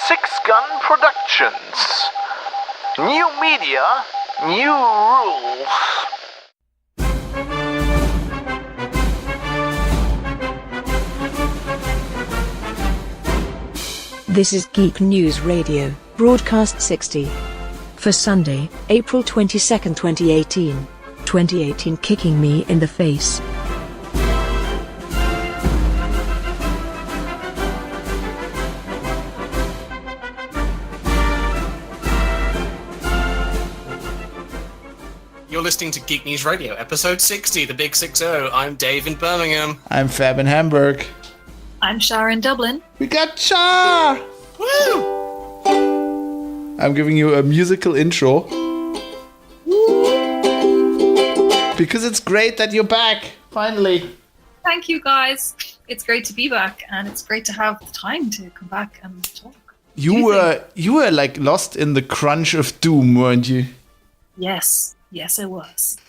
Six Gun Productions. New media, new rules. This is Geek News Radio, broadcast 60. For Sunday, April 22nd, 2018. 2018 kicking me in the face. You're listening to Geek News Radio, episode 60, the Big 60. I'm Dave in Birmingham. I'm Fab in Hamburg. I'm Char in Dublin. We got Char! Woo! I'm giving you a musical intro. Because it's great that you're back, finally. Thank you, guys. It's great to be back, and it's great to have the time to come back and talk. You were like lost in the crunch of doom, weren't you? Yes, I was.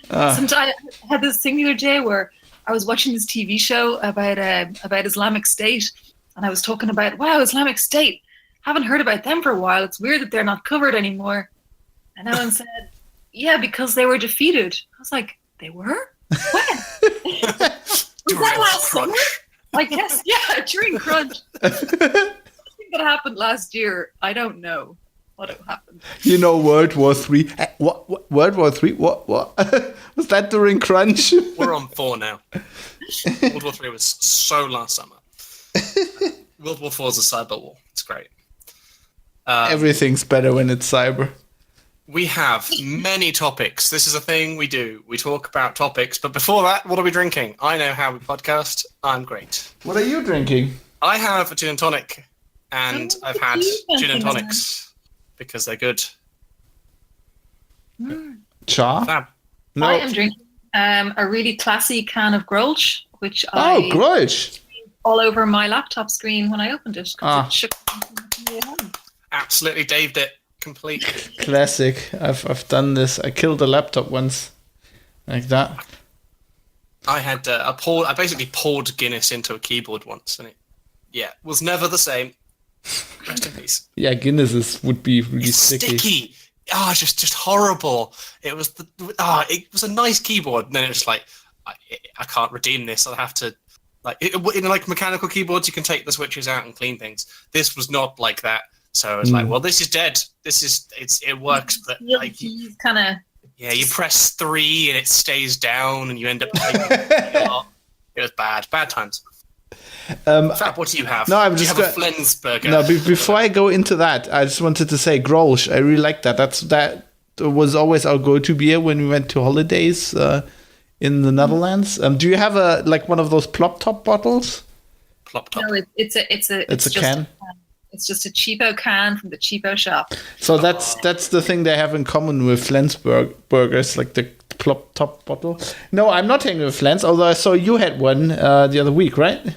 Sometimes I had this thing the other day where I was watching this TV show about Islamic State, and I was talking about, wow, Islamic State. Haven't heard about them for a while. It's weird that they're not covered anymore. And everyone said, yeah, because they were defeated. I was like, they were? When? Was that last summer? I guess, yeah, during Crunch. I think that happened last year. I don't know what happened. You know, World War III. What? World War III? What? Was that during Crunch? We're on 4 now. World War III was so last summer. World War IV is a cyber war. It's great. Everything's better when it's cyber. We have many topics. This is a thing we do. We talk about topics. But before that, what are we drinking? I know how we podcast. I'm great. What are you drinking? I have a gin and tonic. And I've had gin and tonics because they're good. Char? Fab. No. I am drinking a really classy can of Grolsch, which Grolsch. all over my laptop screen when I opened it. It shook. Absolutely Daved it completely. Classic. I've done this. I killed a laptop once. Like that. I had I basically poured Guinness into a keyboard once, and it was never the same. Rest in peace. Yeah, Guinness would be really sticky. Just horrible. It was it was a nice keyboard, and then it was like, I can't redeem this. I'll have to in mechanical keyboards, you can take the switches out and clean things. This was not like that. So I was like, well, this is dead. It works, but like kind of. Yeah, you press 3 and it stays down, and you end up taking it was bad times. Fab, what do you have? No, I'm do just you have a Flensburger? No, before I go into that, I just wanted to say Grolsch. I really like that. That was always our go-to beer when we went to holidays in the Netherlands. Do you have one of those plop top bottles? Plop top. No, it's a can. It's just a cheapo can from the cheapo shop. So that's the thing they have in common with Flensburgers, like the plop top bottle. No, I'm not hanging with Flens, although I saw you had one the other week, right?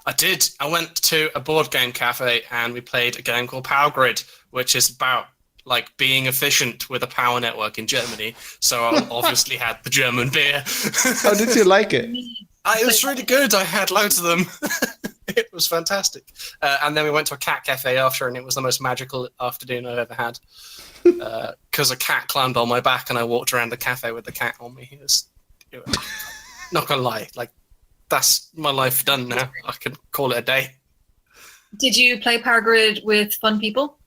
I did. I went to a board game cafe and we played a game called Power Grid, which is about like being efficient with a power network in Germany. So I obviously had the German beer. How did you like it? It was really good. I had loads of them. It was fantastic. And then we went to a cat cafe after, and it was the most magical afternoon I've ever had. Because a cat climbed on my back and I walked around the cafe with the cat on me. It was not gonna lie, like, that's my life done now. I can call it a day. Did you play Power Grid with fun people?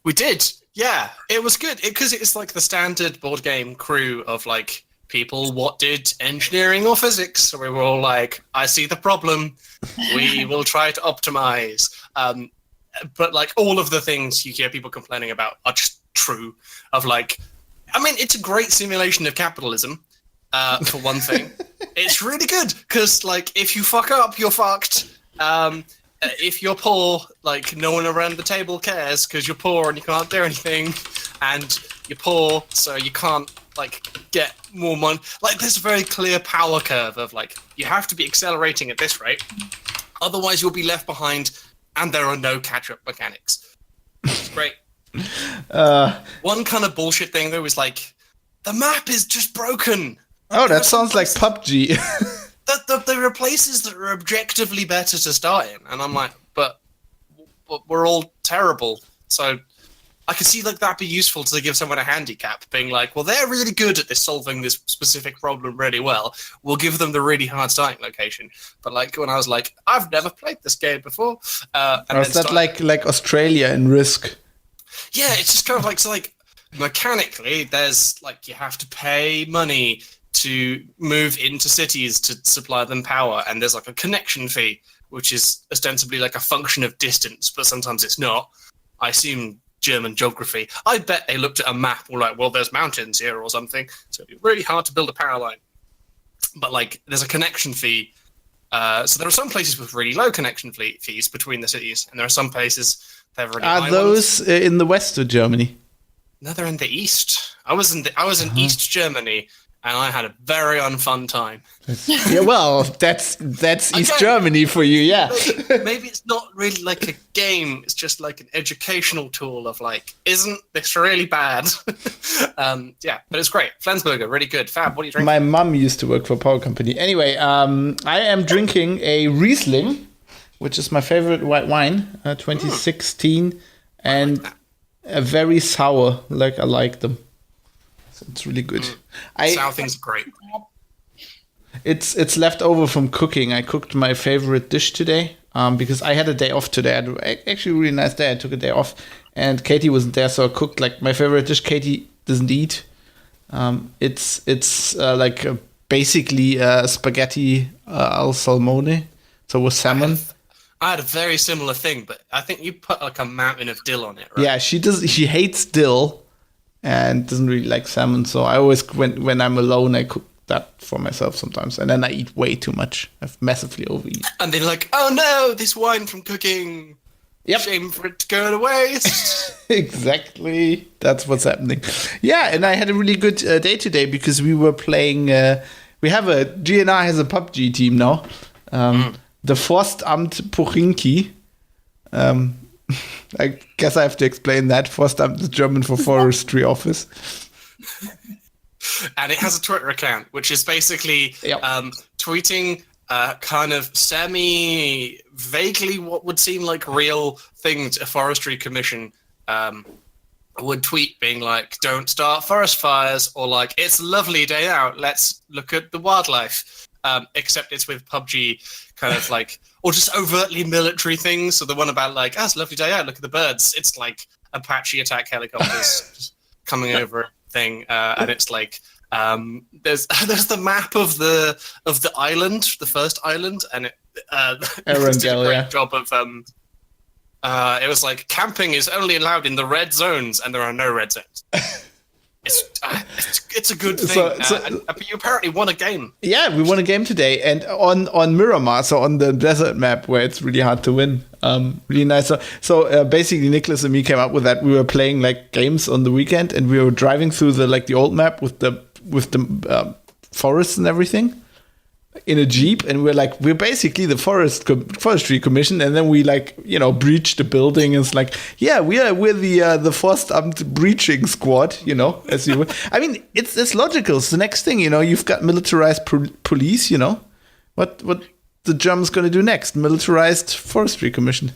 We did, yeah. It was good because it's like the standard board game crew of like people. What did engineering or physics? So we were all like, I see the problem. We will try to optimize. But like all of the things you hear people complaining about are just true. Of like, I mean, it's a great simulation of capitalism. For one thing, it's really good because like if you fuck up, you're fucked. If you're poor, like no one around the table cares because you're poor and you can't do anything, and you're poor, so you can't like get more money. Like there's a very clear power curve of like you have to be accelerating at this rate, otherwise you'll be left behind, and there are no catch-up mechanics. It's great. One kind of bullshit thing though is like the map is just broken. Oh, that sounds like PUBG. There are places that are objectively better to start in, and I'm like, we're all terrible. So I could see like that'd be useful to give someone a handicap, being like, well, they're really good at solving this specific problem really well. We'll give them the really hard starting location. But like when I was like, I've never played this game before. And or is that like Australia in Risk? Yeah, it's just kind of like, so like mechanically, there's like you have to pay money to move into cities to supply them power, and there's like a connection fee, which is ostensibly like a function of distance, but sometimes it's not. I assume German geography. I bet they looked at a map and were like, well, there's mountains here or something, so it'd be really hard to build a power line. But like, there's a connection fee. So there are some places with really low connection fees between the cities, and there are some places that have really high Are those in the west of Germany? No, they're in the east. I was in East Germany, and I had a very unfun time. Yeah, well, that's East Germany for you, yeah. Maybe it's not really like a game. It's just like an educational tool of like, isn't this really bad? Yeah, but it's great. Flensburger, really good. Fab, what are you drinking? My mum used to work for a power company. Anyway, I am drinking a Riesling, which is my favorite white wine, 2016, and a very sour, like I like them. It's really good. Sour things are great. It's left over from cooking. I cooked my favorite dish today because I had a day off today. I had actually a really nice day. I took a day off, and Katie wasn't there, so I cooked like my favorite dish. Katie doesn't eat. It's like basically spaghetti al salmone, so with salmon. I had a very similar thing, but I think you put like a mountain of dill on it, right? Yeah, she does. She hates dill and doesn't really like salmon. So I always, when I'm alone, I cook that for myself sometimes, and then I eat way too much. I've massively overeat. And they're like, "Oh no, this wine from cooking. Yep. Shame for it to go to waste." Exactly. That's what's happening. Yeah, and I had a really good day today because we were playing. We have GNR has a PUBG team now. The Forstamt Pochinki. I guess I have to explain that. Forstamt is German for forestry office. And it has a Twitter account, which is basically tweeting kind of vaguely what would seem like real things a forestry commission would tweet, being like, don't start forest fires, or like, it's a lovely day out, let's look at the wildlife. Except it's with PUBG kind of like, or just overtly military things. So the one about like, it's a lovely day out, look at the birds. It's like Apache attack helicopters just coming over thing, and it's like there's the map of the island, the first island, and it did a great job of it was like, camping is only allowed in the red zones, and there are no red zones. It's a good thing. But you apparently won a game. Yeah, we won a game today, and on Miramar, so on the desert map where it's really hard to win. Really nice. So basically, Nicholas and me came up with that. We were playing like games on the weekend, and we were driving through the old map with the forests and everything in a Jeep, and we're basically the forestry commission, and then we breached the building, and it's like, yeah, we're the Forstamt breaching squad, as you would. I mean, it's logical. It's the next thing, you've got militarized police, what the Germans going to do next? Militarized forestry commission.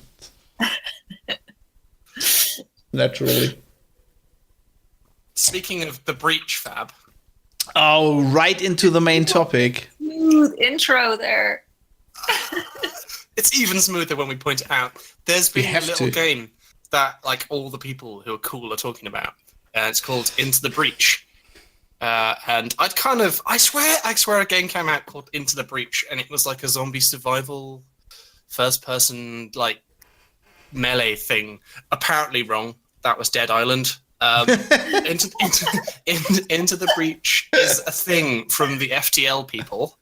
Naturally. Speaking of the breach, Fab. Oh, right into the main topic. Smooth intro there. It's even smoother when we point it out. There's been a little game that like all the people who are cool are talking about. It's called Into the Breach. And I swear a game came out called Into the Breach, and it was like a zombie survival first person like melee thing. Apparently wrong. That was Dead Island. Into the Breach is a thing from the FTL people,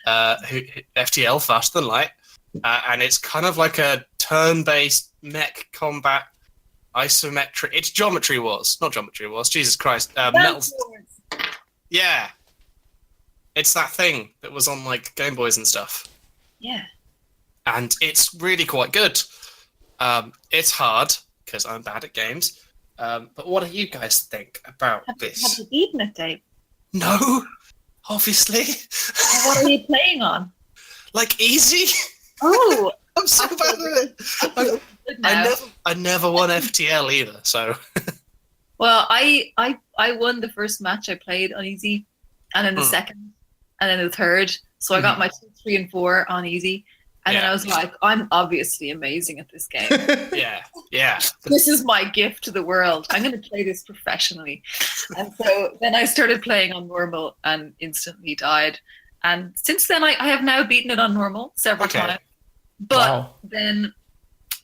FTL Faster Than Light, and it's kind of like a turn-based mech combat isometric. It's Geometry Wars, not Geometry Wars. Jesus Christ, yeah, it's that thing that was on like Game Boys and stuff. Yeah, and it's really quite good. It's hard because I'm bad at games. But what do you guys think about this? Have you beaten it, Dave? No, obviously. What are you playing on? Like easy. Oh, I'm so bad at it. now. I never won FTL either. So. Well, I won the first match I played on easy, and then the second, and then the third. So I got my 2, 3, and 4 on easy. And then I was like, I'm obviously amazing at this game. Yeah. This is my gift to the world. I'm going to play this professionally. And so then I started playing on normal and instantly died. And since then, I have now beaten it on normal several times. But then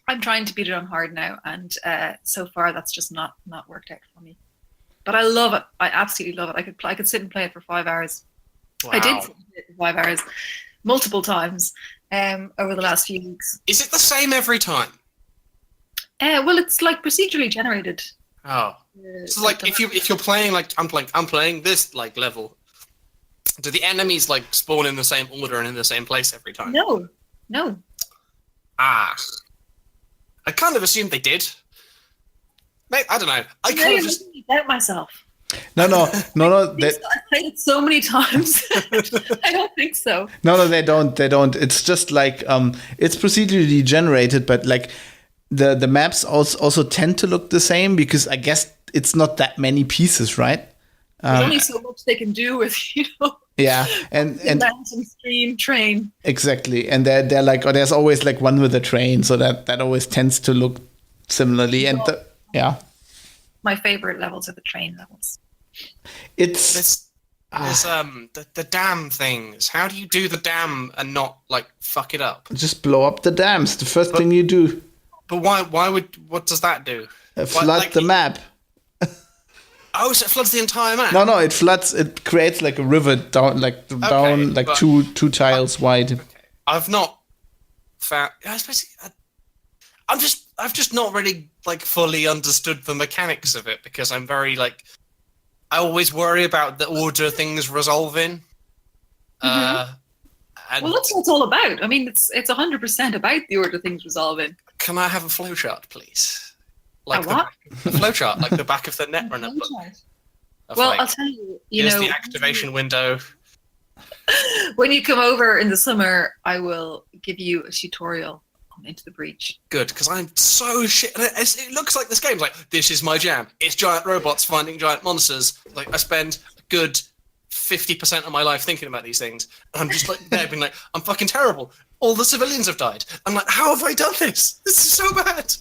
I'm trying to beat it on hard now. And so far, that's just not worked out for me. But I love it. I absolutely love it. I could sit and play it for 5 hours. Wow. I did sit and play it for 5 hours multiple times. Over the last few weeks. Is it the same every time? Well, it's like procedurally generated. Oh, so like if you're playing like I'm playing this like level, do the enemies like spawn in the same order and in the same place every time? No. I kind of assumed they did. Maybe, I don't know. I kind of just doubt myself. No. I've played it so many times. I don't think so. No, they don't. It's just like it's procedurally generated, but like the maps also tend to look the same because I guess it's not that many pieces, right? There's only so much they can do with Yeah, and mountain, stream, train. Exactly, and they're like, there's always like one with a train, so that always tends to look similarly, and My favorite levels are the train levels. It's the dam things. How do you do the dam and not like fuck it up? Just blow up the dams. The first thing you do. But what does that do? Flood the map. Oh, so it floods the entire map? No, it floods. It creates like a river down two tiles wide. Okay. I've not found. I've just not really like fully understood the mechanics of it because I'm very like. I always worry about the order things resolve in. Well, that's what it's all about. I mean, it's 100% about the order things resolve in. Can I have a flowchart, please? Like what? The flowchart, like the back of the Netrunner book. Well, I'll tell you. Here's the activation window. When you come over in the summer, I will give you a tutorial on Into the Breach. Good, because I'm so shit. It looks like this game's like, this is my jam. It's giant robots fighting giant monsters. Like, I spend a good 50% of my life thinking about these things. And I'm just like there being like, I'm fucking terrible. All the civilians have died. I'm like, how have I done this? This is so bad.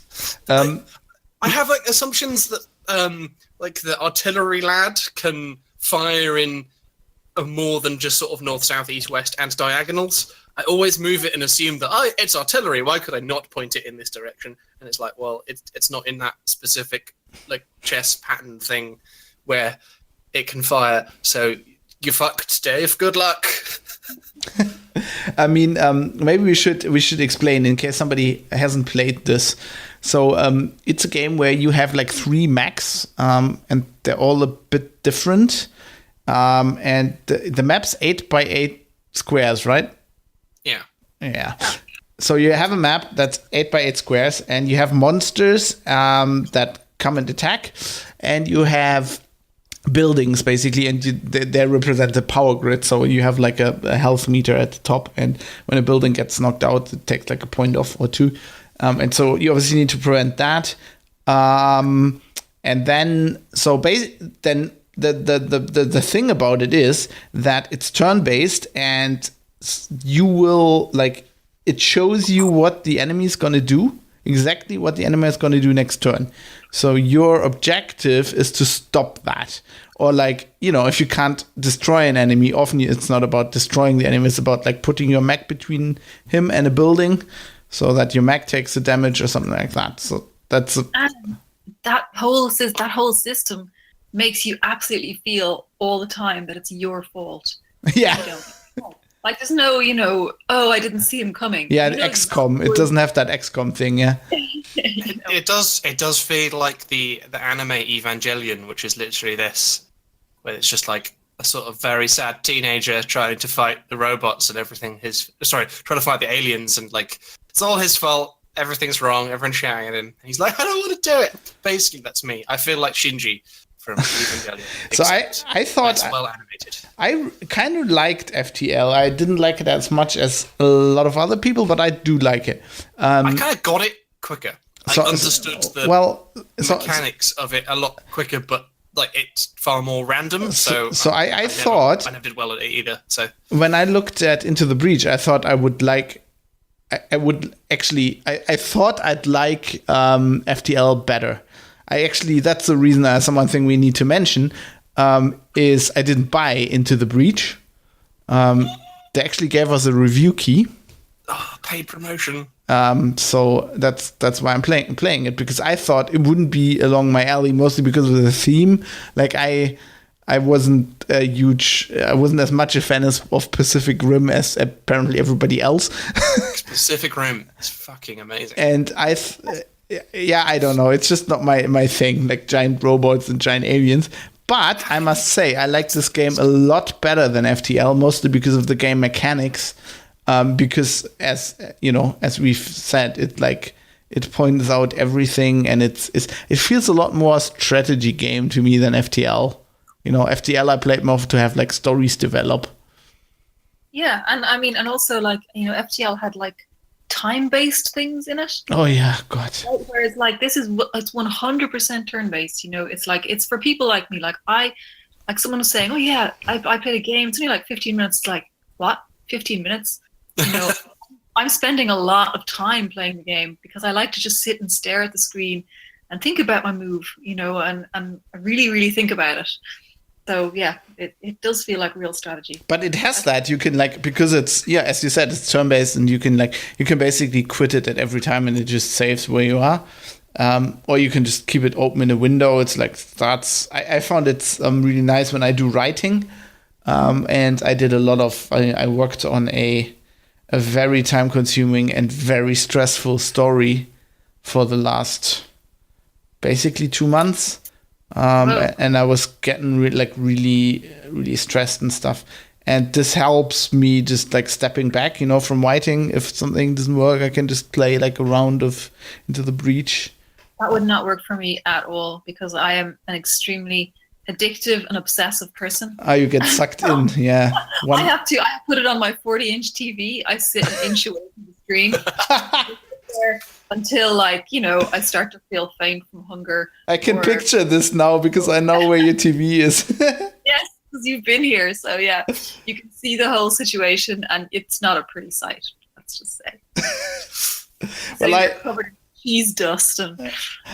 I have like assumptions that like the artillery lad can fire in more than just sort of north, south, east, west, and diagonals. I always move it and assume that it's artillery. Why could I not point it in this direction? And it's like, well, it's not in that specific like chess pattern thing where it can fire. So you fucked, Dave. Good luck. I mean, maybe we should explain in case somebody hasn't played this. So it's a game where you have like 3 mechs, and they're all a bit different. And the map's 8x8 squares, right? Yeah. So you have a map that's 8x8 squares, and you have monsters that come and attack, and you have buildings basically, and they represent the power grid. So you have like a health meter at the top, and when a building gets knocked out, it takes like a point off or 2. And so you obviously need to prevent that. And then then the thing about it is that it's turn-based, and you will like it shows you what the enemy is going to do, exactly what the enemy is going to do next turn. So your objective is to stop that. Or like, if you can't destroy an enemy, often it's not about destroying the enemy, it's about like putting your mech between him and a building so that your mech takes the damage or something like that. So that's that whole system makes you absolutely feel all the time that it's your fault. Yeah. Like there's no, I didn't see him coming. Yeah, XCOM. It doesn't have that XCOM thing, yeah. It does feel like the anime Evangelion, which is literally this, where it's just like a sort of very sad teenager trying to fight the robots and everything. Trying to fight the aliens, and like it's all his fault. Everything's wrong. Everyone's shouting at him. And he's like, I don't want to do it. Basically, that's me. I feel like Shinji from Evangelion. So I thought it's well animated. I kind of liked FTL. I didn't like it as much as a lot of other people, but I do like it. I kind of got it quicker. I understood the mechanics of it a lot quicker, but like it's far more random. So I thought I never did well at it either. So when I looked at Into the Breach, I thought I would like. I thought I'd like FTL better. That's the reason. One thing we need to mention is I didn't buy Into the Breach. They actually gave us a review key. Oh, paid promotion. So that's why I'm playing it, because I thought it wouldn't be along my alley, mostly because of the theme. Like I wasn't I wasn't as much a fan of Pacific Rim as apparently everybody else. Pacific Rim is fucking amazing. And I don't know. It's just not my thing, like giant robots and giant aliens. But I must say, I like this game a lot better than FTL, mostly because of the game mechanics. Because as we've said, it points out everything, and it feels a lot more strategy game to me than FTL. FTL I played more to have like stories develop. Yeah, and I mean, and also like FTL had like time-based things in it. Oh yeah, God. Whereas like it's 100% turn-based. It's like it's for people like me. Like someone was saying, oh yeah, I played a game. It's only like 15 minutes. It's like what? 15 minutes? I'm spending a lot of time playing the game because I like to just sit and stare at the screen and think about my move. And really, really think about it. So yeah, it does feel like real strategy. But it has that you can because it's as you said, it's turn based, and you can basically quit it at every time, and it just saves where you are, or you can just keep it open in a window. It's like starts. I found it's really nice when I do writing, and I did a lot of. I worked on a very time consuming and very stressful story for the last basically 2 months. And I was getting really, really stressed and stuff. And this helps me just like stepping back, from writing. If something doesn't work, I can just play like a round of Into the Breach. That would not work for me at all, because I am an extremely addictive and obsessive person. You get sucked in, yeah. I have to put it on my 40-inch TV. I sit an inch away from the screen. Until I start to feel faint from hunger. I can picture this now because I know where your TV is. Yes, because you've been here. So yeah, you can see the whole situation, and it's not a pretty sight. Let's just say. So you're covered in cheese dust, and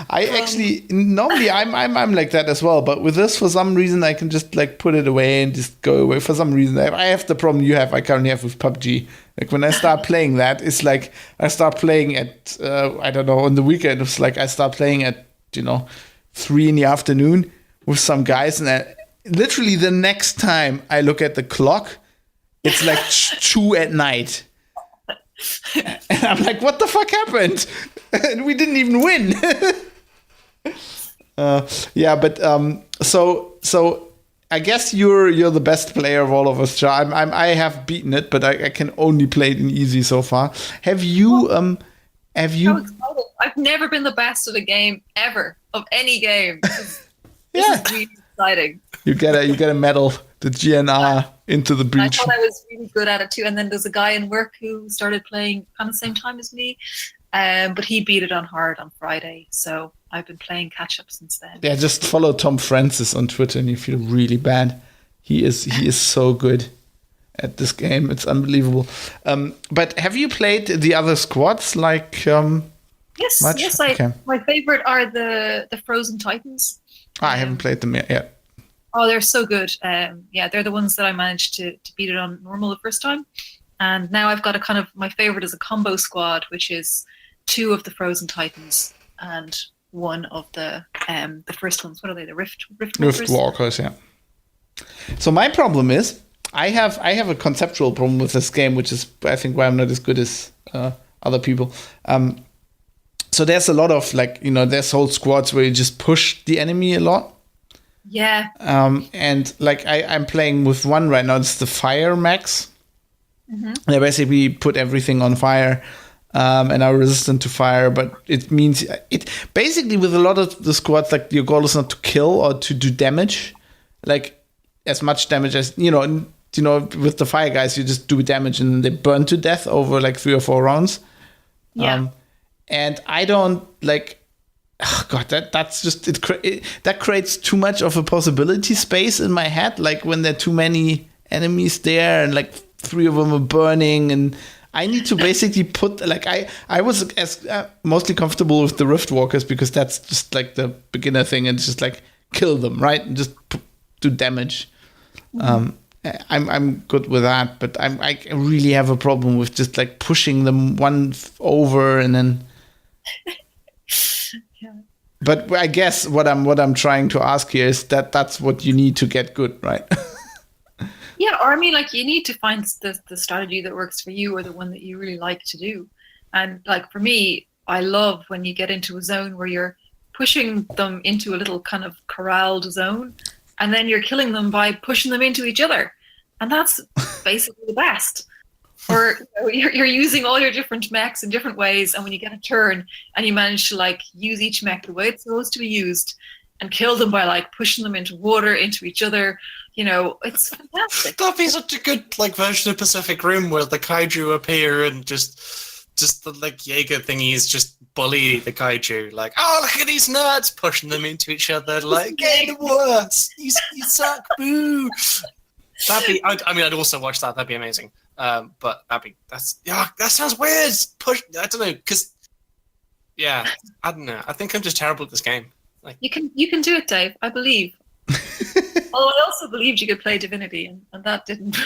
I actually normally I'm like that as well. But with this, for some reason, I can just like put it away and just go away. For some reason, I have the problem I currently have with PUBG. Like when I start playing that, it's like I start playing at I don't know, on the weekend. It's like I start playing at 3 in the afternoon with some guys, and literally the next time I look at the clock, it's like 2 at night, and I'm like, what the fuck happened? And we didn't even win. So I guess you're the best player of all of us, Char. I have beaten it, but I can only play it in easy so far. Have you? So excited. I've never been the best at a game ever, of any game. This is really exciting. You get a medal, the GNR Into the Breach. I thought I was really good at it too. And then there's a guy in work who started playing kind of the same time as me, but he beat it on hard on Friday. So I've been playing catch up since then. Yeah, just follow Tom Francis on Twitter and you feel really bad. He is so good at this game. It's unbelievable. But have you played the other squads? Yes, much? Yes. Okay. My favorite are the Frozen Titans. I haven't played them yet. Oh, they're so good. They're the ones that I managed to beat it on normal the first time. And now I've got my favorite is a combo squad, which is 2 of the Frozen Titans and 1 of the first ones. What are they? The Rift Walkers, yeah. So my problem is I have a conceptual problem with this game, which is I think why I'm not as good as other people. So there's a lot of there's whole squads where you just push the enemy a lot. Yeah. And I'm playing with one right now. It's the Fire Max. Mm-hmm. They basically put everything on fire. And are resistant to fire, but it means it basically with a lot of the squads, your goal is not to kill or to do damage, as much damage as with the fire guys, you just do damage and they burn to death over 3 or 4 rounds. Yeah. and I don't like. Oh God, that's just that creates too much of a possibility space in my head. Like when there are too many enemies there, and like 3 of them are burning, and I need to basically put like I was mostly comfortable with the Rift Walkers because that's just like the beginner thing, and it's just like kill them, right, and just do damage. I'm good with that, but I really have a problem with just like pushing them one over and then. Yeah. But I guess what I'm trying to ask here is that's what you need to get good, right? Yeah, or I mean, like you need to find the strategy that works for you or the one that you really like to do. And like for me, I love when you get into a zone where you're pushing them into a little kind of corralled zone, and then you're killing them by pushing them into each other. And that's basically the best. Or you're using all your different mechs in different ways, and when you get a turn and you manage to like use each mech the way it's supposed to be used and kill them by like pushing them into water, into each other, it's fantastic. That'd be such a good like version of Pacific Rim where the kaiju appear and just the like Jaeger thingies just bully the kaiju. Like, oh, look at these nerds pushing them into each other. Like, get worse. You suck. Boo. That'd be. I'd also watch that. That'd be amazing. But that sounds weird. I don't know, because I don't know. I think I'm just terrible at this game. Like you can do it, Dave. I believe. Although I also believed you could play Divinity, and that didn't.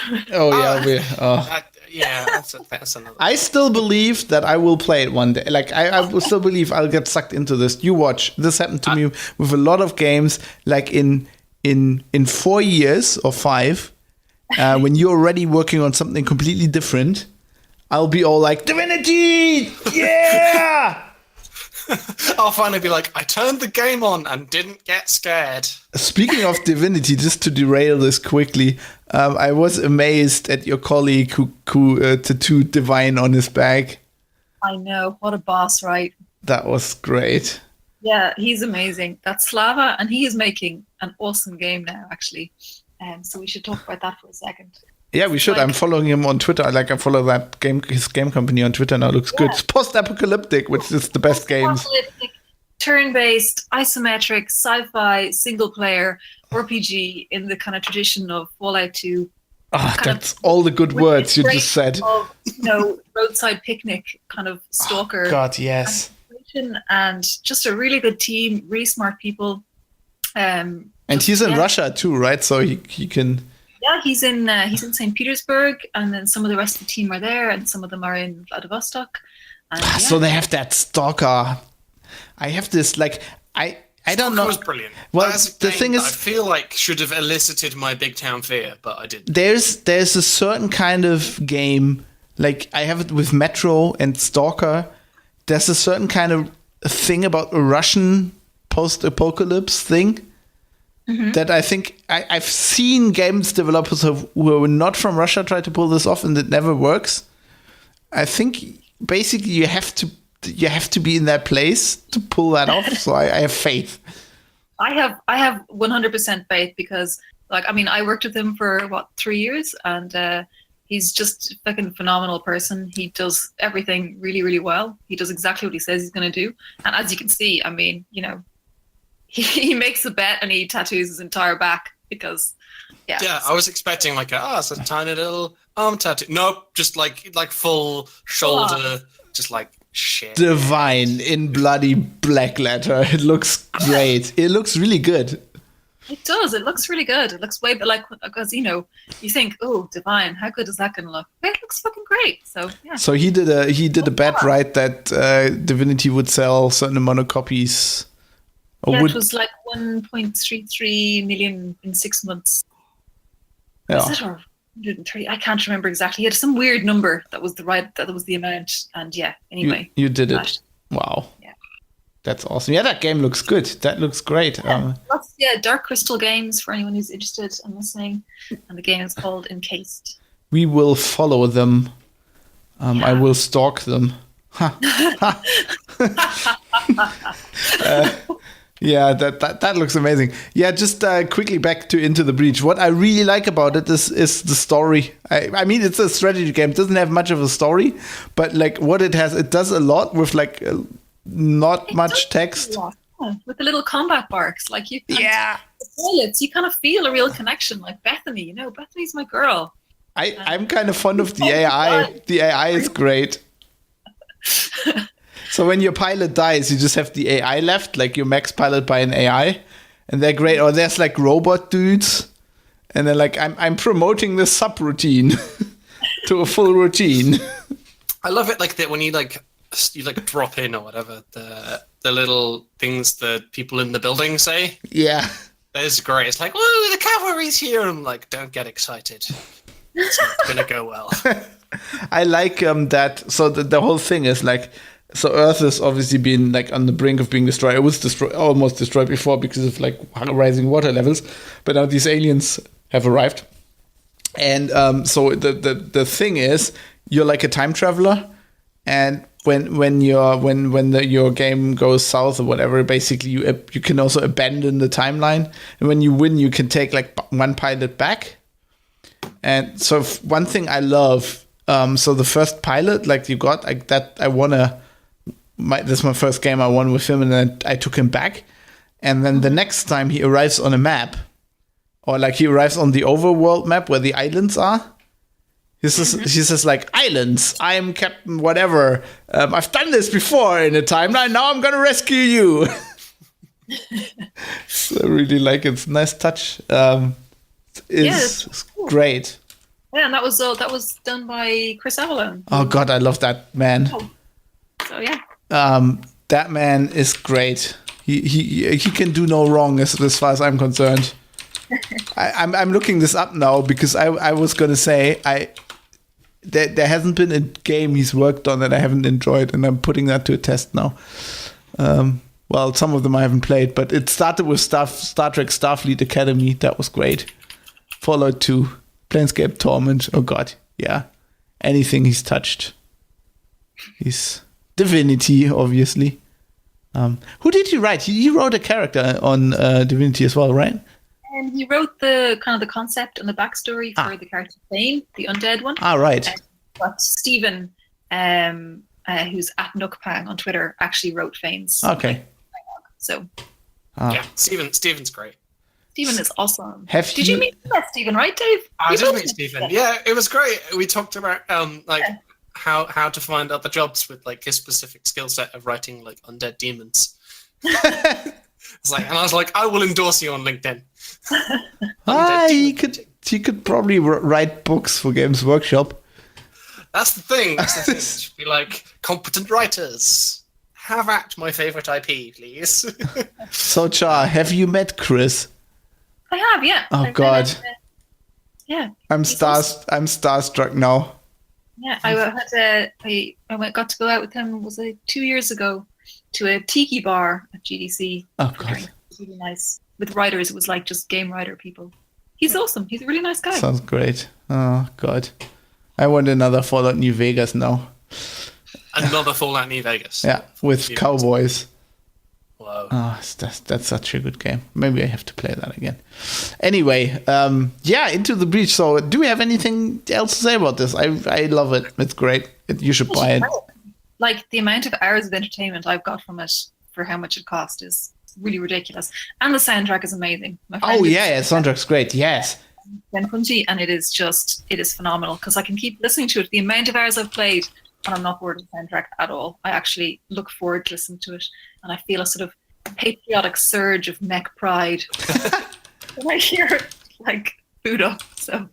That's another. I still believe that I will play it one day. Like I will still believe I'll get sucked into this. You watch. This happened to me with a lot of games. Like in 4 years or 5. When you're already working on something completely different, I'll be all like, Divinity! Yeah! I'll finally be like, I turned the game on and didn't get scared. Speaking of Divinity, just to derail this quickly, I was amazed at your colleague who tattooed Divine on his bag. I know. What a boss, right? That was great. Yeah, he's amazing. That's Slava, and he is making an awesome game now, actually. So we should talk about that for a second. Yeah, we should. I'm following him on Twitter. Like I follow his game company on Twitter now. Looks good. It's post-apocalyptic, which is the best games. Turn-based, isometric, sci-fi, single-player RPG in the kind of tradition of Fallout 2. That's all the good words you just said. Of, roadside picnic kind of stalker. Oh, God, yes. And just a really good team, really smart people. And he's in Russia too, right? So he can. Yeah, he's in St. Petersburg, and then some of the rest of the team are there, and some of them are in Vladivostok. And, So they have that stalker. I have this like I don't know. It was brilliant. Well, the thing is, I feel like should have elicited my big town fear, but I didn't. There's a certain kind of game, like I have it with Metro and Stalker. There's a certain kind of thing about a Russian post-apocalypse thing. Mm-hmm. That I think I've seen games developers who are not from Russia try to pull this off, and it never works. I think basically you have to be in that place to pull that off. So I have faith. I have 100% faith because, I worked with him for 3 years, and he's just a fucking phenomenal person. He does everything really, really well. He does exactly what he says he's going to do, and as you can see, He makes a bet and he tattoos his entire back because, I was expecting it's a tiny little arm tattoo. Nope, just like full shoulder, just like shit. Divine in bloody black letter. It looks great. It looks really good. It does. It looks really good. It looks way, because you think, oh, Divine, how good is that going to look? It looks fucking great. So yeah. So he did a bet, right, that Divinity would sell a certain amount of copies. It was like 1.33 million in 6 months. Yeah. Was it, or 130? I can't remember exactly. He had some weird number that was the amount. And anyway. You did it. Wow. Yeah. That's awesome. Yeah, that game looks good. That looks great. Dark Crystal Games for anyone who's interested and listening. And the game is called Encased. We will follow them. I will stalk them. Yeah, that looks amazing. Yeah, just quickly back to Into the Breach. What I really like about it is the story. I mean, it's a strategy game. It doesn't have much of a story, but like what it has, it does a lot with like not much text. With the little combat barks, like you. Yeah. The pilots, you kind of feel a real connection. Like Bethany, Bethany's my girl. I'm kind of fond of the AI. The AI is great. So when your pilot dies, you just have the AI left, like your max pilot by an AI, and they're great. Or there's like robot dudes, and they're like, I'm promoting this subroutine to a full routine. I love it like that when you drop in or whatever the little things the people in the building say. Yeah, that's great. It's like, whoa, the cavalry's here. I'm like, don't get excited. It's not gonna go well. I like that. So the whole thing is like. So Earth has obviously been like on the brink of being destroyed. It was almost destroyed before because of like rising water levels. But now these aliens have arrived. And so the thing is, you're like a time traveler, and when your game goes south or whatever, basically you can also abandon the timeline. And when you win, you can take like one pilot back. And so one thing I love, so the first pilot like you got like that, this is my first game I won with him, and then I took him back. And then the next time he arrives on a map, or like he arrives on the overworld map where the islands are, he says like, islands, I'm Captain whatever. I've done this before in a timeline. Now I'm gonna rescue you. So I really like it. It's a nice touch. It's cool. Great. Yeah, and that was done by Chris Avellone. Oh God, I love that man. So yeah. That man is great. He can do no wrong as far as I'm concerned. I'm looking this up now because I was gonna say there hasn't been a game he's worked on that I haven't enjoyed, and I'm putting that to a test now. Well, some of them I haven't played, but it started with Star Trek Starfleet Academy. That was great. Fallout 2, Planescape Torment. Oh God, yeah. Anything he's touched. He's Divinity, obviously. Who did he write? He wrote a character on Divinity as well, right? And he wrote the kind of the concept and the backstory for the character Thane, the undead one. Ah, right. But Stephen, who's at Nookpang on Twitter, actually wrote Thane's. Okay. So. Yeah, Stephen's great. Stephen is awesome. Did you meet Stephen, right, Dave? I did meet Stephen. Yeah, it was great. We talked about how to find other jobs with like his specific skill set of writing like undead demons. It's like, and I was like, I will endorse you on LinkedIn. He could probably write books for Games Workshop. That's the thing. Should be like competent writers. Have at my favorite IP, please. So, Char, have you met Chris? I have, yeah. Oh God. Yeah. I'm starstruck now. Yeah, I got to go out with him. Was it 2 years ago to a tiki bar at GDC? Oh God. It was really nice with writers. It was like just game writer people. He's awesome. He's a really nice guy. Sounds great. Oh God, I want another Fallout New Vegas now. Another Fallout New Vegas. Yeah, with cowboys. Whoa. Oh, that's such a good game. Maybe I have to play that again. Anyway, Into the Breach. So, do we have anything else to say about this? I love it. It's great. You should buy it. Like, the amount of hours of entertainment I've got from it for how much it cost is really ridiculous. And the soundtrack is amazing. Soundtrack's great. Yes. Ben Punchy, and it is phenomenal because I can keep listening to it. The amount of hours I've played, and I'm not bored of the soundtrack at all. I actually look forward to listening to it, and I feel a sort of patriotic surge of mech pride when I hear it, like, boot up. So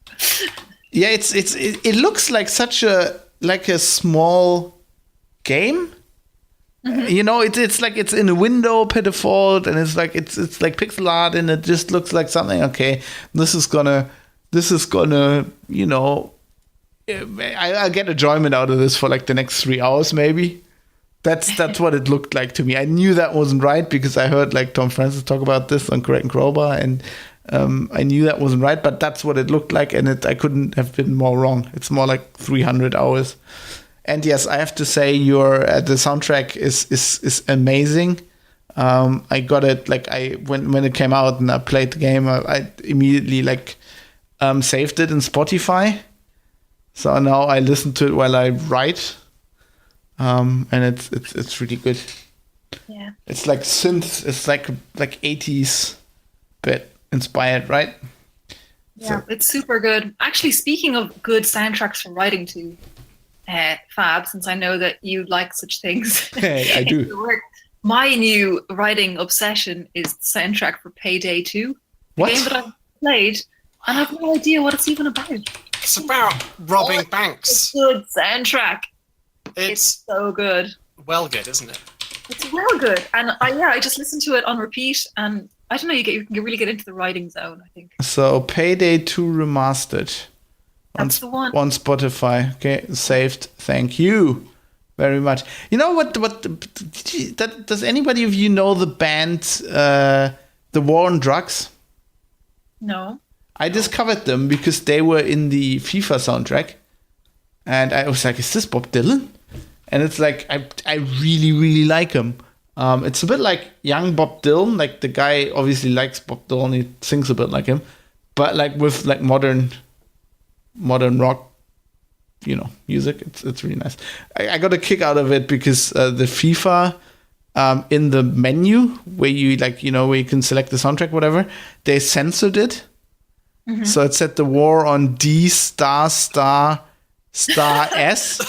yeah, it looks like such a small game. Mm-hmm. It's like it's in a window per default, and it's like pixel art, and it just looks like something. Okay, this is gonna I'll get enjoyment out of this for like the next 3 hours, maybe. That's what it looked like to me. I knew that wasn't right because I heard like Tom Francis talk about this on Correct and Crowbar, and I knew that wasn't right, but that's what it looked like, and I couldn't have been more wrong. It's more like 300 hours. And yes, I have to say the soundtrack is amazing. I got it when it came out and I played the game. I immediately saved it in Spotify. So now I listen to it while I write, and it's really good. Yeah. It's like synth. It's like 80s bit inspired, right? Yeah, it's super good. Actually, speaking of good soundtracks for writing to, Fab, since I know that you like such things. Hey, I do. My new writing obsession is the soundtrack for Payday 2, the game that I've played, and I have no idea what it's even about. It's about robbing banks. It's a good soundtrack. It's so good. Well good, isn't it? It's well good. And I just listened to it on repeat, and I don't know, you can really get into the writing zone, I think. So Payday 2 Remastered. That's the one. On Spotify. Okay, saved. Thank you very much. You know what does anybody of you know the band The War on Drugs? No. I discovered them because they were in the FIFA soundtrack. And I was like, is this Bob Dylan? And it's like, I really, really like him. It's a bit like young Bob Dylan. Like, the guy obviously likes Bob Dylan. He sings a bit like him. But like with like modern rock, music. It's really nice. I got a kick out of it because the FIFA in the menu where you where you can select the soundtrack, whatever, they censored it. Mm-hmm. So it said The War on D ********************************** S,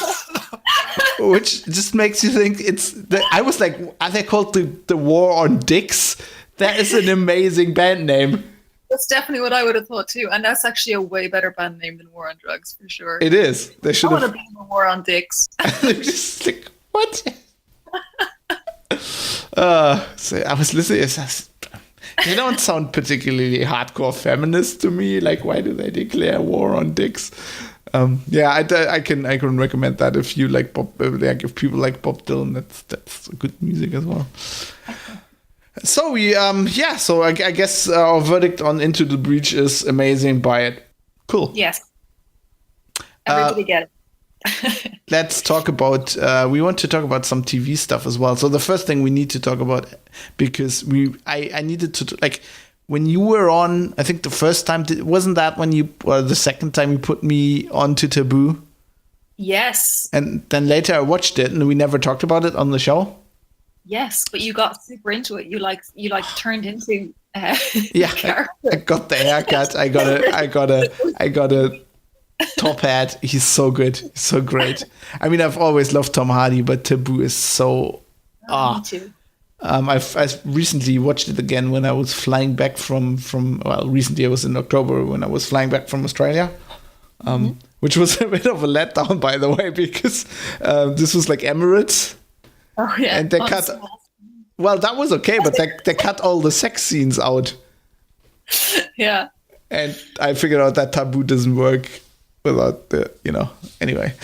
which just makes you think I was like, are they called the War on Dicks? That is an amazing band name. That's definitely what I would have thought too, and that's actually a way better band name than War on Drugs for sure. It is. They should have. I want to be the War on Dicks. They're just like, what? So I was listening. They don't sound particularly hardcore feminist to me. Like, why do they declare war on dicks? I can recommend that if you like Bob. If people like Bob Dylan, that's good music as well. So so I guess our verdict on Into the Breach is amazing. Buy it. Cool. Yes. Everybody get it. Let's talk about. We want to talk about some TV stuff as well. So the first thing we need to talk about, because I needed to when you were on. I think the first time wasn't that when you, or the second time you put me onto Taboo. Yes. And then later I watched it, and we never talked about it on the show. Yes, but you got super into it. You turned into. Yeah, I got the haircut. I got a top hat. He's so good. He's so great. I mean, I've always loved Tom Hardy, but Taboo is so. Me too. I recently watched it again when I was flying back from recently it was in October when I was flying back from Australia, which was a bit of a letdown, by the way, because this was like Emirates. Oh yeah, and they cut. Well, that was okay, but they cut all the sex scenes out. Yeah. And I figured out that Taboo doesn't work without the, anyway.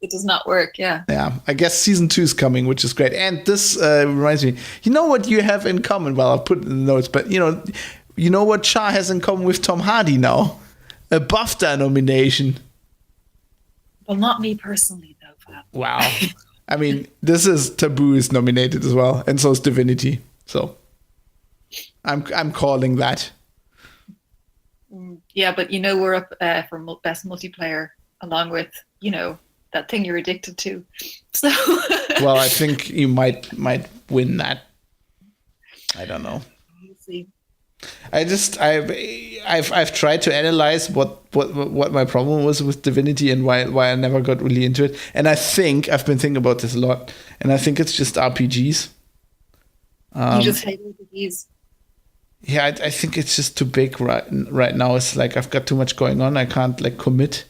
It does not work, yeah. Yeah, I guess season 2 is coming, which is great. And this reminds me, you know what you have in common? Well, I'll put it in the notes, but you know what Char has in common with Tom Hardy now? A BAFTA nomination. Well, not me personally, though, Fab. Wow. I mean, Taboo is nominated as well, and so is Divinity. So I'm calling that. Yeah, but we're up for best multiplayer, along with that thing you're addicted to. So. Well, I think you might win that. I don't know. We'll see. I've tried to analyze what my problem was with Divinity and why I never got really into it. And I think I've been thinking about this a lot. And I think it's just RPGs. You just hate RPGs. Yeah, I think it's just too big right now. It's like I've got too much going on. I can't commit.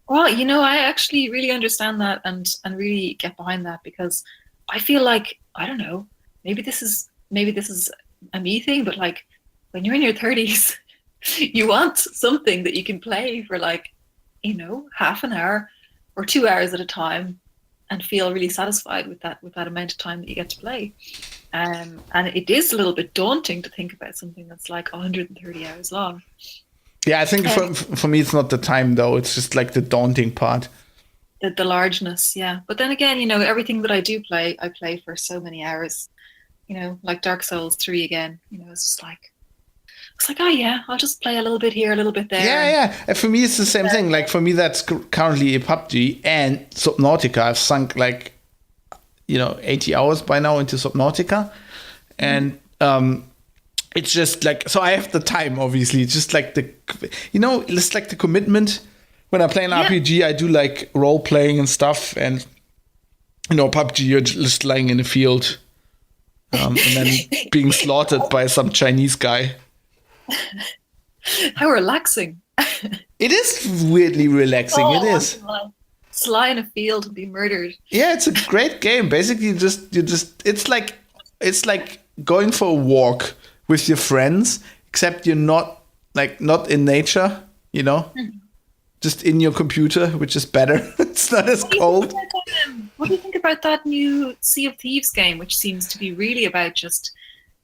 Well, I actually really understand that and really get behind that, because I feel like, I don't know, maybe this is a me thing, but when you're in your 30s, you want something that you can play for half an hour or 2 hours at a time and feel really satisfied with that amount of time that you get to play. And it is a little bit daunting to think about something that's 130 hours long. Yeah, I think for me it's not the time though. It's just the daunting part. The largeness, yeah. But then again, everything that I do play, I play for so many hours. like Dark Souls 3 again. It's like, oh yeah, I'll just play a little bit here, a little bit there. Yeah. And for me, it's the same thing. Like for me, that's currently a PUBG and Subnautica. I've sunk 80 hours by now into Subnautica, and it's just like, so I have the time. Obviously, it's just like it's like the commitment. When I play an RPG, I do like role playing and stuff, and PUBG, you're just lying in a field, and then being slaughtered by some Chinese guy. How relaxing. It is weirdly relaxing. It is. Just lie in a field and be murdered. Yeah, it's a great game. Basically, it's like going for a walk with your friends, except you're not in nature, just in your computer, which is better. It's not as cold. What do you think about that new Sea of Thieves game, which seems to be really about just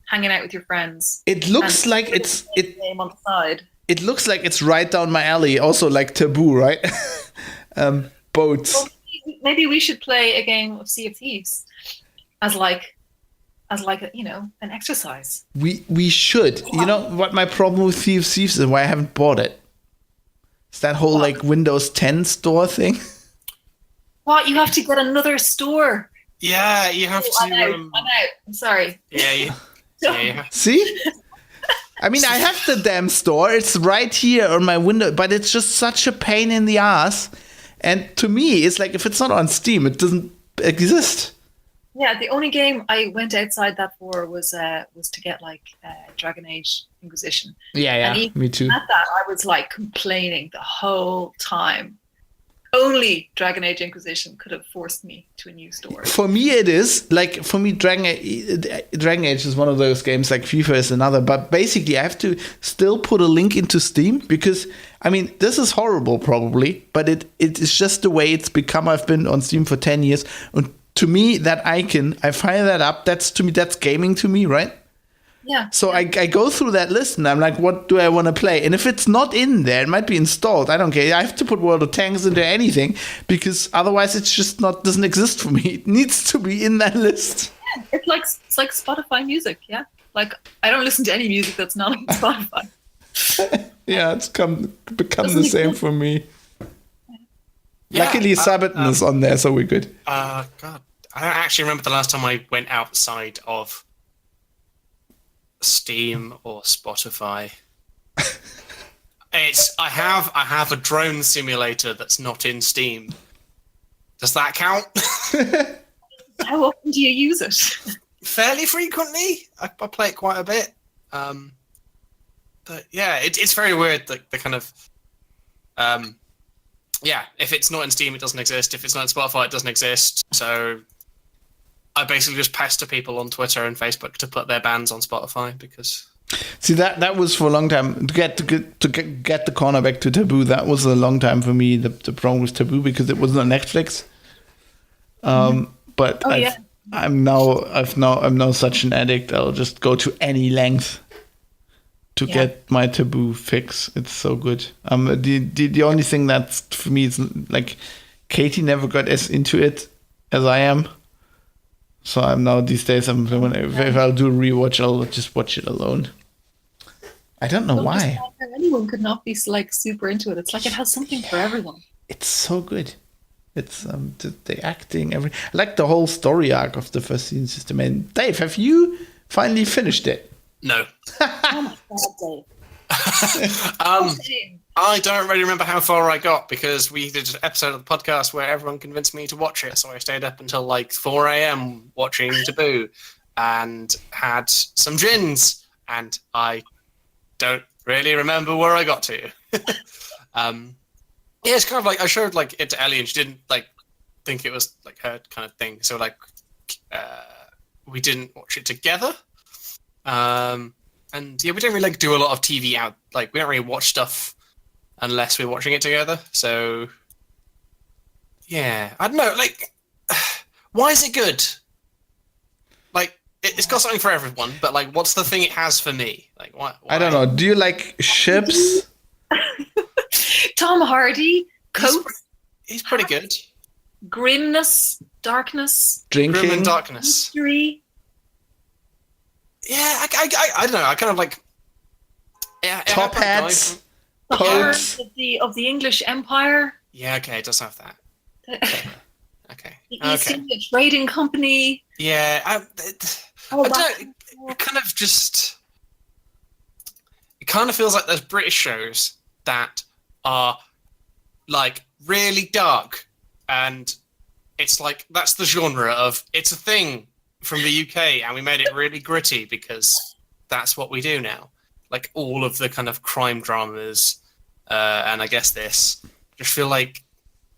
hanging out with your friends? It looks like game on the side. It looks like it's right down my alley. Also, like Taboo, right? Boats. Well, maybe we should play a game of Sea of Thieves as like an exercise. We should. Yeah. You know what my problem with Sea of Thieves is, and why I haven't bought it? It's that whole Windows 10 store thing. What? You have to get another store. Yeah, you have to. I'm out. I'm sorry. Yeah. See? I mean, I have the damn store. It's right here on my window, but it's just such a pain in the ass. And to me, it's like if it's not on Steam, it doesn't exist. Yeah, the only game I went outside that for was to get Dragon Age Inquisition. Yeah, me too. At that, I was complaining the whole time. Only Dragon Age Inquisition could have forced me to a new store. For me, it is. For me, Dragon Age is one of those games, like FIFA is another. But basically, I have to still put a link into Steam because, I mean, this is horrible probably, but it is just the way it's become. I've been on Steam for 10 years. And to me, that icon, I fire that up. That's gaming to me, right? Yeah. So I go through that list and I'm like, what do I want to play? And if it's not in there, it might be installed. I don't care. I have to put World of Tanks into anything because otherwise it's just doesn't exist for me. It needs to be in that list. Yeah, it's like Spotify music. Yeah. Like I don't listen to any music that's not on Spotify. Yeah, it's become the same for me. Yeah, luckily, Sabaton is on there, so we're good. God, I don't actually remember the last time I went outside of Steam or Spotify. I have a drone simulator that's not in Steam. Does that count? How often do you use it? Fairly frequently. I play it quite a bit. But yeah, it's very weird. The kind of if it's not in Steam, it doesn't exist. If it's not in Spotify, it doesn't exist. So I basically just pester people on Twitter and Facebook to put their bands on Spotify because. See, that was for a long time to get the corner back to Taboo. That was a long time for me. The problem with Taboo because it wasn't on Netflix. But I'm now such an addict. I'll just go to any length to get my Taboo fix. It's so good. The only thing that's for me is like Katie never got as into it as I am. So I'm now these days. If I'll do a rewatch, I'll just watch it alone. I don't know why. Anyone could not be like super into it. It's like it has something for everyone. It's so good. It's the acting, I like the whole story arc of the first season system. And Dave, have you finally finished it? No. Oh my God, Dave. I don't really remember how far I got because we did an episode of the podcast where everyone convinced me to watch it. So I stayed up until like 4 a.m. watching Taboo and had some gins. And I don't really remember where I got to. Yeah, it's kind of like I showed like it to Ellie and she didn't like think it was like her kind of thing. So like we didn't watch it together. And yeah, we don't really like do a lot of TV out. Like we don't really watch stuff unless we're watching it together. So yeah, I don't know. Like, why is it good? Like, it's got something for everyone, but like, what's the thing it has for me? Like, why? I don't know. Do you like ships? Tom Hardy, coat. He's pretty good. Grimness, darkness. Drinking. Grim and darkness. Mystery. Yeah, I don't know. I kind of like. Yeah, Top hats, The coats. heart of the English Empire, Yeah, okay, it does have that. the Okay. East Okay. India Trading Company. Yeah, I Oh, don't. It kind of just. It kind of feels like there's British shows that are like really dark, and it's like that's the genre of it's a thing from the UK, and we made it really gritty because that's what we do now. Like all of the kind of crime dramas, and I guess this just feel like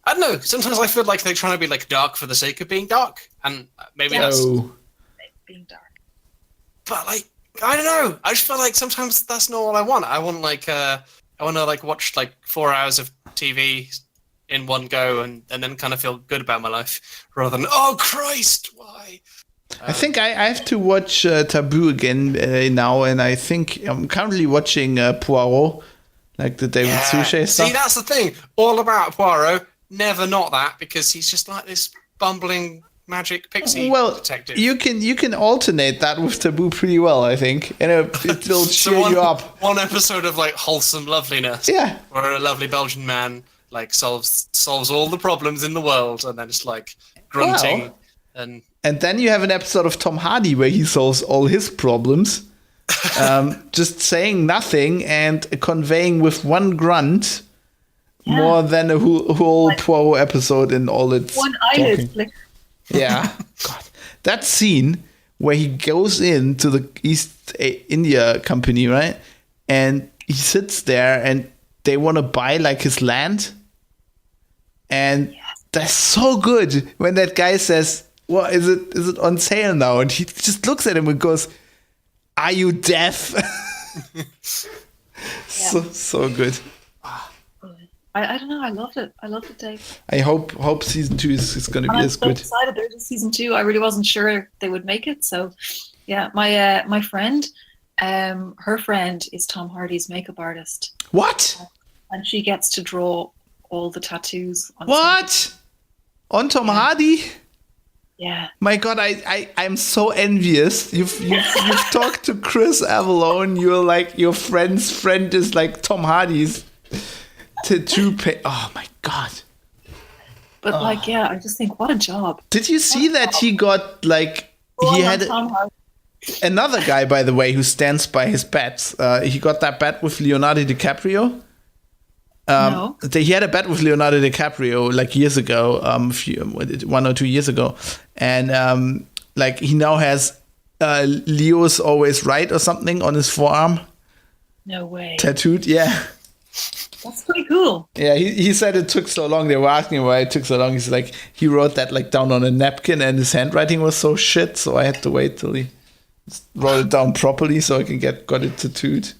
I don't know. Sometimes I feel like they're trying to be like dark for the sake of being dark, and maybe that's. Oh. Being dark. But like I don't know. I just feel like sometimes that's not what I want. I want like I want to like watch like 4 hours of TV in one go and then kind of feel good about my life rather than oh Christ why. I think I have to watch Taboo again now, and I think I'm currently watching Poirot, like the David Suchet stuff. See, that's the thing. All about Poirot, never not that because he's just like this bumbling magic pixie detective. you can alternate that with Taboo pretty well, I think, and it'll cheer you up. One episode of like wholesome loveliness, Yeah, where a lovely Belgian man like solves all the problems in the world, and then it's like grunting and then you have an episode of Tom Hardy where he solves all his problems, just saying nothing and conveying with one grunt more than a whole Poirot episode in all its One talking. eyelid flicker. Yeah. God. That scene where he goes into the East India Company, right? And he sits there and they want to buy like his land. And that's so good when that guy says, well, is it on sale now? And he just looks at him and goes, are you deaf? So good. I don't know. I loved it. I loved it, Dave. I hope season 2 is going to be I'm as so good. excited there's a season 2. I really wasn't sure they would make it. So, yeah, my friend, her friend is Tom Hardy's makeup artist, What? and she gets to draw all the tattoos. On What? On Tom Hardy? Yeah. My God, I'm so envious. You've talked to Chris Avalone. You're like your friend's friend is like Tom Hardy's tattoo. Oh my God. But like, yeah, I just think what a job. Did you see that he got like he had Tom Hardy. another guy, by the way, who stands by his bets. He got that bet with Leonardo DiCaprio. No. He had a bet with Leonardo DiCaprio like years ago, 1 or 2 years ago, and like he now has Leo's always right or something on his forearm. No way. Tattooed, yeah. That's pretty cool. Yeah, he said it took so long. They were asking why it took so long. He's like, he wrote that like down on a napkin and his handwriting was so shit, so I had to wait till he wrote it down properly so I can got it tattooed.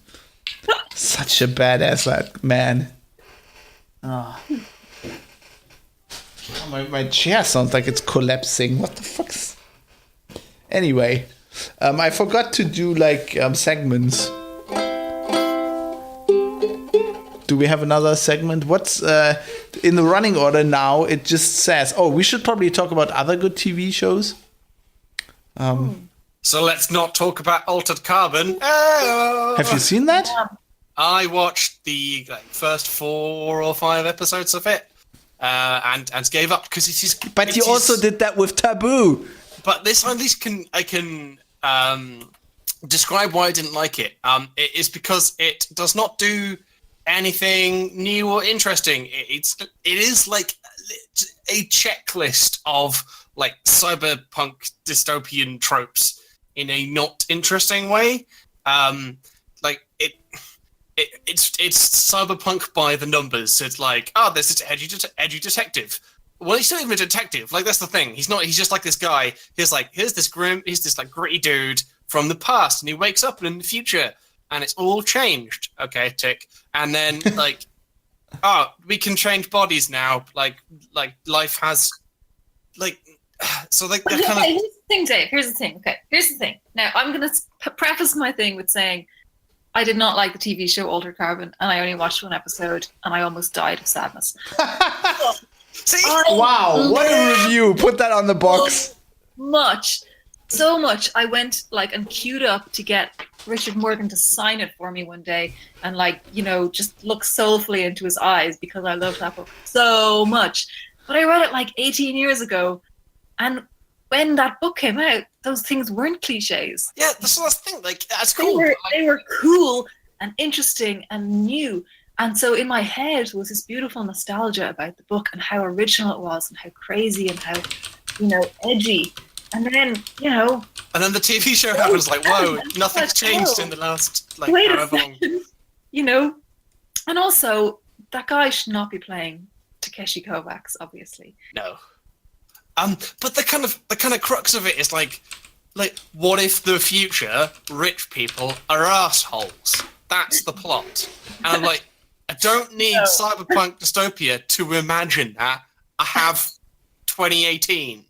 Such a badass man. Oh. My chair sounds like it's collapsing. What the fuck? Anyway, I forgot to do like segments. Do we have another segment? What's in the running order now? It just says, oh, we should probably talk about other good TV shows. So let's not talk about Altered Carbon. Oh. Have you seen that? I watched the first 4 or 5 episodes of it, and gave up because it is. But you also did that with Taboo. But this at least I can describe why I didn't like it. It is because it does not do anything new or interesting. It is like a checklist of like cyberpunk dystopian tropes in a not interesting way. It's cyberpunk by the numbers. So it's like, oh, there's this edgy detective. Well, he's not even a detective. Like, that's the thing. He's not. He's just like this guy. He's this like gritty dude from the past, and he wakes up in the future, and it's all changed. Okay, tick. And then like, oh, we can change bodies now. Like life has, like, so like they're kind of. Here's the thing, Dave. Here's the thing. Okay, here's the thing. Now I'm gonna preface my thing with saying, I did not like the TV show Altered Carbon, and I only watched 1 episode, and I almost died of sadness. See? Wow, what a review. Put that on the box. Much So much. I went and queued up to get Richard Morgan to sign it for me one day and just look soulfully into his eyes because I love that book so much. But I read it 18 years ago, and when that book came out, those things weren't cliches. Yeah, that's the thing. That's cool. They were cool and interesting and new. And so in my head was this beautiful nostalgia about the book and how original it was and how crazy and how, edgy. And then, And then the TV show happens whoa, nothing's changed in the last, wait a however long. second, And also, that guy should not be playing Takeshi Kovacs, obviously. No. But the kind of crux of it is what if the future rich people are assholes? That's the plot. And I'm like, I don't need cyberpunk dystopia to imagine that. I have 2018.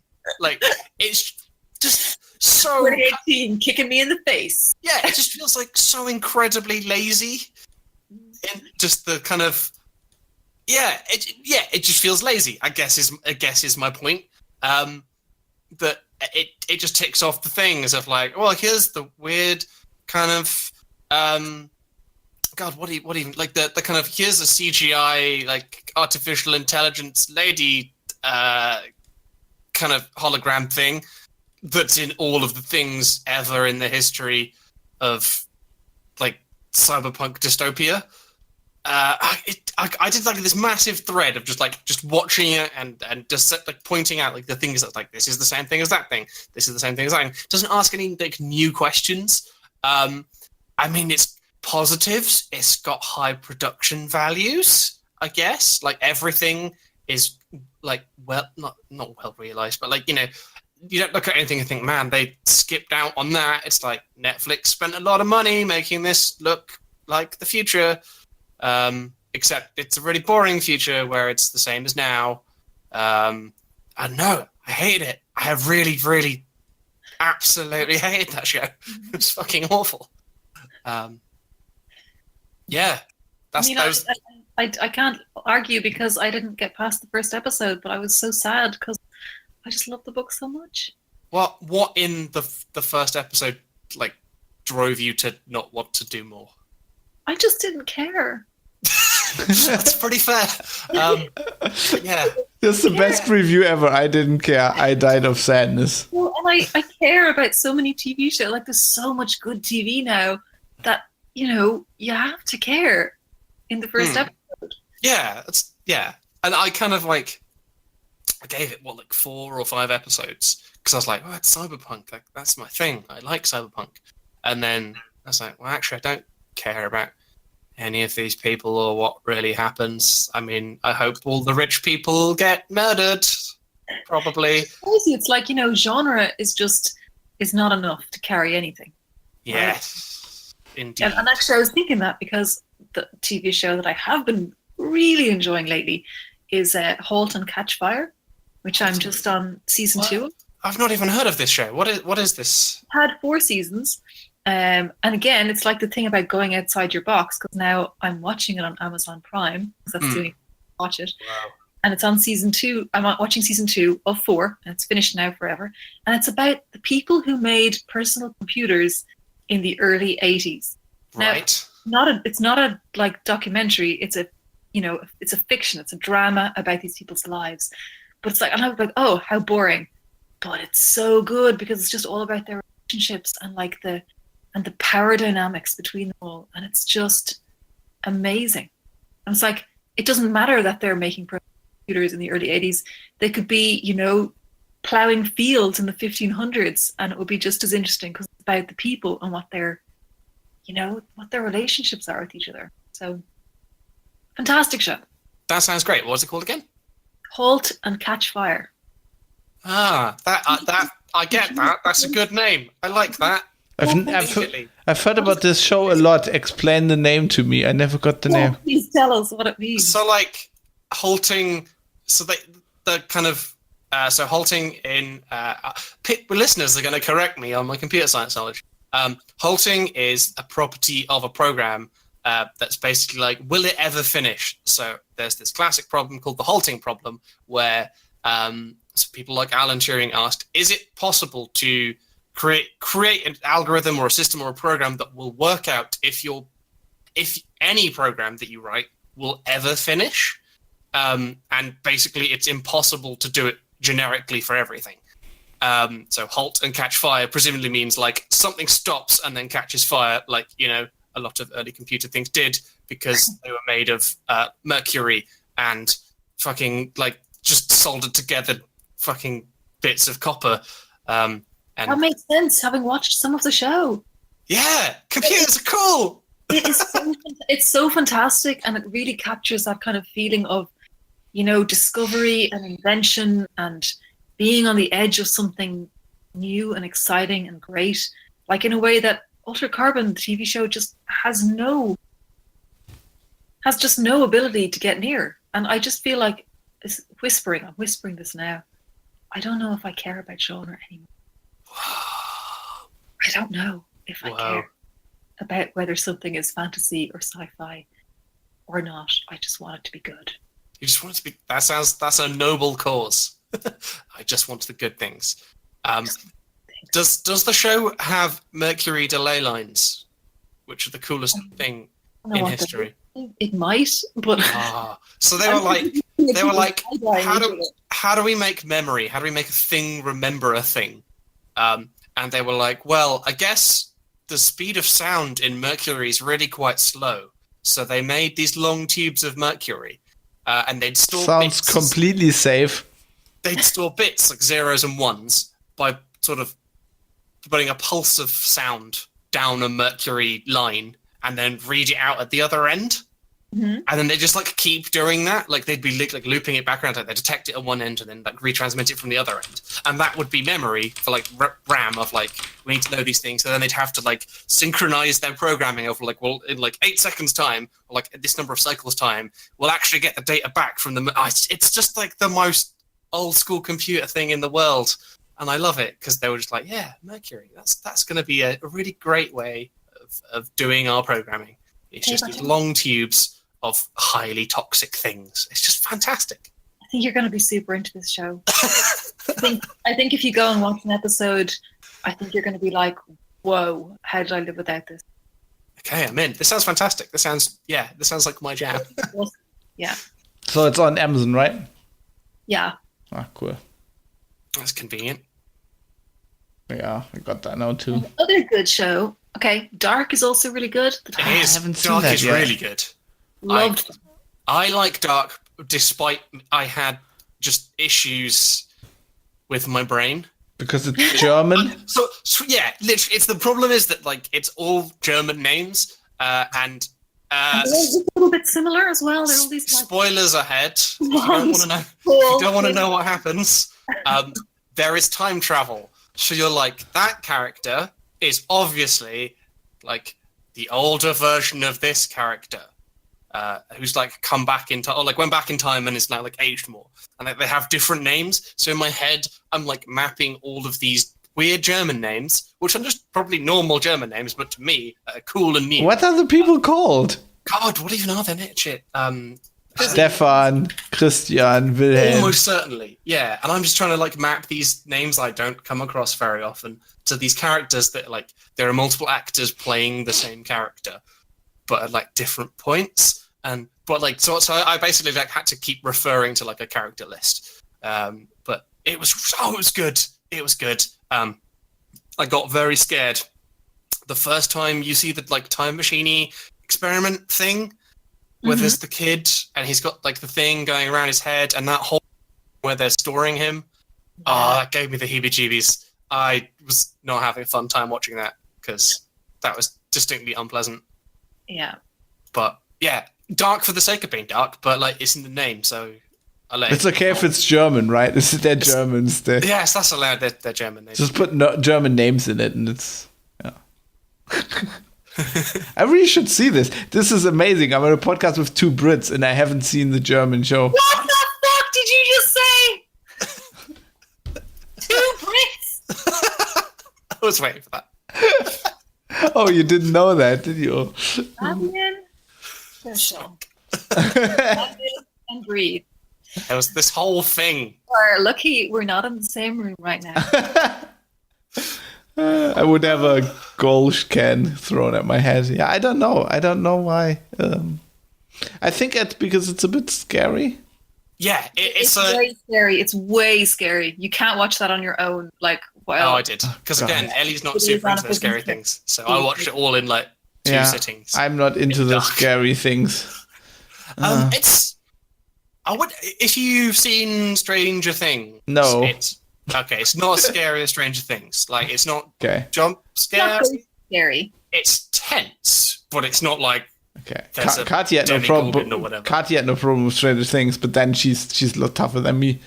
It's just so 2018 kicking me in the face. Yeah, it just feels so incredibly lazy. And just the kind of it just feels lazy. I guess is my point. That it just ticks off the things of here's the weird kind of God, what even the kind of here's a CGI artificial intelligence lady kind of hologram thing that's in all of the things ever in the history of cyberpunk dystopia. I did this massive thread of just watching it and just pointing out the things that this is the same thing as that thing. This is the same thing as that thing. Doesn't ask any new questions. I mean, it's positives. It's got high production values, I guess. Everything is not well realized, but you don't look at anything and think, man, they skipped out on that. It's Netflix spent a lot of money making this look like the future. Except it's a really boring future where it's the same as now. I know, I hate it. I have really, really, absolutely hated that show. It's fucking awful. Yeah, that's those. I can't argue because I didn't get past the first episode, but I was so sad because I just love the book so much. What in the first episode drove you to not want to do more? I just didn't care. That's pretty fair. Yeah. That's the best review ever. I didn't care. I died of sadness. Well, and I care about so many TV shows. There's so much good TV now that, you have to care in the first episode. Yeah. And I kind of I gave it 4 or 5 episodes because I was like, it's cyberpunk. That's my thing. I like cyberpunk. And then I was like, well, actually, I don't care about any of these people or what really happens. I mean, I hope all the rich people get murdered. Probably. It's genre is not enough to carry anything. Yes, right? Indeed. And actually, I was thinking that because the TV show that I have been really enjoying lately is *Halt and Catch Fire*, which I'm just on season 2. I've not even heard of this show. What is this? It had 4 seasons. And again, it's the thing about going outside your box, because now I'm watching it on Amazon Prime, because that's the only way to watch it. Wow. And it's on season 2. I'm watching season 2 of 4, and it's finished now forever. And it's about the people who made personal computers in the early 80s. Right. Now, it's not a documentary. It's a it's a fiction. It's a drama about these people's lives. But it's and I'm oh, how boring. But it's so good because it's just all about their relationships and the power dynamics between them all, and it's just amazing. And it's it doesn't matter that they're making computers in the early 80s. They could be, plowing fields in the 1500s, and it would be just as interesting because it's about the people and what their relationships are with each other. So, fantastic show. That sounds great. What was it called again? *Halt and Catch Fire*. That I get that. That's a good name. I like that. I've heard about this show a lot. Explain the name to me. I never got the name. Please tell us what it means. So halting. So the kind of so halting in. Listeners are going to correct me on my computer science knowledge. Halting is a property of a program that's basically will it ever finish? So there's this classic problem called the halting problem, where so people like Alan Turing asked, is it possible to create an algorithm or a system or a program that will work out if any program that you write will ever finish. And basically, it's impossible to do it generically for everything. So halt and catch fire presumably means like something stops and then catches fire, like, you know, a lot of early computer things did because they were made of mercury and fucking like just soldered together fucking bits of copper. And that makes sense, having watched some of the show. Yeah, computers are cool. It's so fantastic, and it really captures that kind of feeling of, you know, discovery and invention and being on the edge of something new and exciting and great, like in a way that Altered Carbon, the TV show, just has just no ability to get near. And I just feel like I'm whispering this now. I don't know if I care about genre anymore. I don't know if I care about whether something is fantasy or sci-fi or not. I just want it to be good. You just want it to be. That's a noble cause. I just want the good things. Does the show have Mercury delay lines, which are the coolest thing in history? It might, but so they were like, how do we make memory? How do we make a thing remember a thing? And they were like, well, I guess the speed of sound in Mercury is really quite slow. So they made these long tubes of mercury, and they'd store Sounds bits. completely safe. They'd store bits like zeros and ones by sort of putting a pulse of sound down a mercury line and then read it out at the other end. Mm-hmm. And then they just like keep doing that. Like they'd be like looping it back around. Like they detect it at one end and then like retransmit it from the other end. And that would be memory for like RAM of like, we need to know these things. So then they'd have to like synchronize their programming over like, well, in like 8 seconds time, or like this number of cycles time, we'll actually get the data back from the, it's just like the most old school computer thing in the world. And I love it because they were just like, yeah, Mercury, that's going to be a really great way of doing our programming. It's just these long tubes of highly toxic things. It's just fantastic. I think you're going to be super into this show. I think if you go and watch an episode, I think you're going to be like, whoa, how did I live without this? Okay, I'm in. This sounds fantastic. This sounds like my jam. Yeah. So it's on Amazon, right? Yeah. Ah, cool. That's convenient. Yeah, I got that now too. Another good show. Okay, Dark is also really good. It is. I haven't seen Dark that is yet. really good. Loved them. I like Dark, despite I had just issues with my brain. Because it's German? So yeah, literally, it's the problem is that like it's all German names, and they're a little bit similar as well. They're all these like, spoilers ahead. If you don't want to know. If you don't want to know what happens. There is time travel, so you're like, that character is obviously like the older version of this character, who's like come back in time, or like went back in time and is now like aged more, and they have different names. So in my head, I'm like mapping all of these weird German names, which are just probably normal German names, but to me, cool and new. What are the people called? God, what even are they? Shit. Stefan, Christian, Wilhelm. Almost certainly, yeah. And I'm just trying to like map these names I don't come across very often to these characters that like there are multiple actors playing the same character, but at like different points. But I basically like had to keep referring to like a character list. But it was good. It was good. I got very scared the first time you see the like time machine-y experiment thing. Where there's the kid and he's got like the thing going around his head and that whole where they're storing him. That gave me the heebie-jeebies. I was not having a fun time watching that because that was distinctly unpleasant. Yeah. But yeah, dark for the sake of being dark, but like it's in the name, so I let It's okay if it's German, right? They're Germans. Yes, that's allowed. They're German names. Just put German names in it and it's... Yeah. I really should see this. This is amazing. I'm on a podcast with 2 Brits and I haven't seen the German show. What the fuck did you just say? 2 Brits? I was waiting for that. Oh, you didn't know that, did you? Fabian? And breathe. There was this whole thing. We're lucky we're not in the same room right now. I would have a Golsh can thrown at my head. Yeah, I don't know. I don't know why. I think it's because it's a bit scary. Yeah, it's way scary. It's way scary. You can't watch that on your own. Like, well, I did. Because again, Ellie's not super into the scary things. So I watched it all in like 2 sittings. I'm not into the scary things. If you've seen Stranger Things. No. It's not as scary as Stranger Things. Like, it's not jump scare. Not really scary. It's tense, but it's not like. Okay. Katya had no problem. Katya had no problem with Stranger Things, but then she's a lot tougher than me.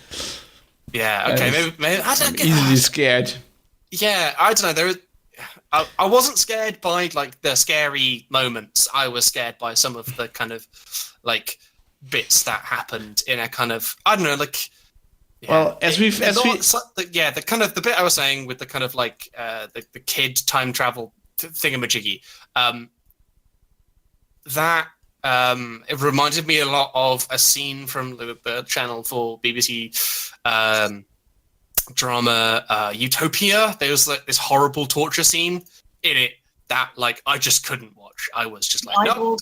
Yeah. Okay. Maybe I don't get easily scared. Yeah, I don't know. I wasn't scared by like the scary moments. I was scared by some of the kind of like bits that happened in a kind of, I don't know, like. Yeah. Well, the kind of the bit I was saying with the kind of like the kid time travel thingamajiggy. That it reminded me a lot of a scene from the Channel 4 BBC drama Utopia. There was like this horrible torture scene in it that like I just couldn't watch. I was just like, no.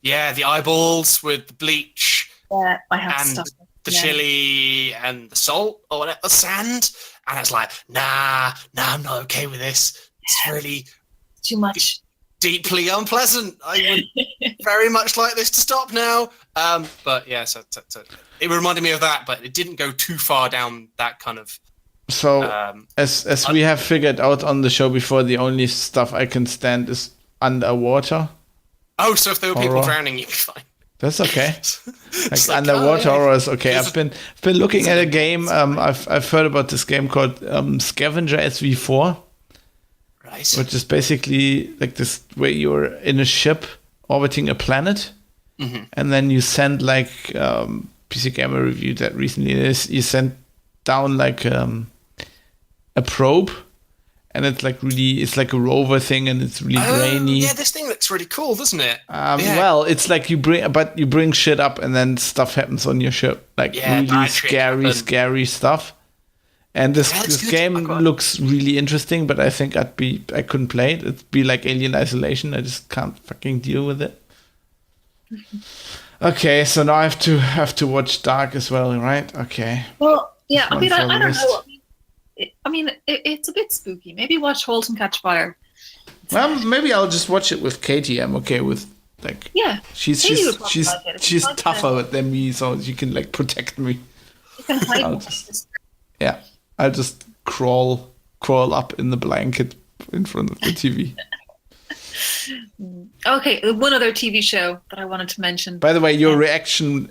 Yeah, the eyeballs with the bleach. Yeah, I have and stuff. The chili and the salt or whatever, the sand, and it's like, nah, I'm not okay with this. It's really too much. Deeply unpleasant. I would very much like this to stop now. But yeah, so it reminded me of that, but it didn't go too far down that kind of. So as we have figured out on the show before, the only stuff I can stand is underwater. Oh, so if there were people drowning, you'd be fine. That's okay. Like underwater horror is okay. I've been looking at a game. I've heard about this game called Scavenger SV4. Right. Which is basically like this, where you're in a ship orbiting a planet, and then you send like PC Gamer reviewed that recently. You send down like a probe, and it's like a rover thing, and it's really grainy. Yeah, this thing looks really cool, doesn't it? Well, it's like you bring shit up, and then stuff happens on your ship, like really scary stuff. And this game looks really interesting, but I think I couldn't play it. It'd be like Alien Isolation. I just can't fucking deal with it. Okay, so now I have to watch Dark as well, right? Okay. Well, yeah. I mean, I don't know. I mean, it's a bit spooky. Maybe watch *Halt and Catch Fire*. Well, maybe I'll just watch it with Katie. I'm okay with like. Yeah. She's tougher than me, so she can like protect me. You can hide. Yeah. I'll just crawl up in the blanket in front of the TV. Okay, one other TV show that I wanted to mention. By the way, your reaction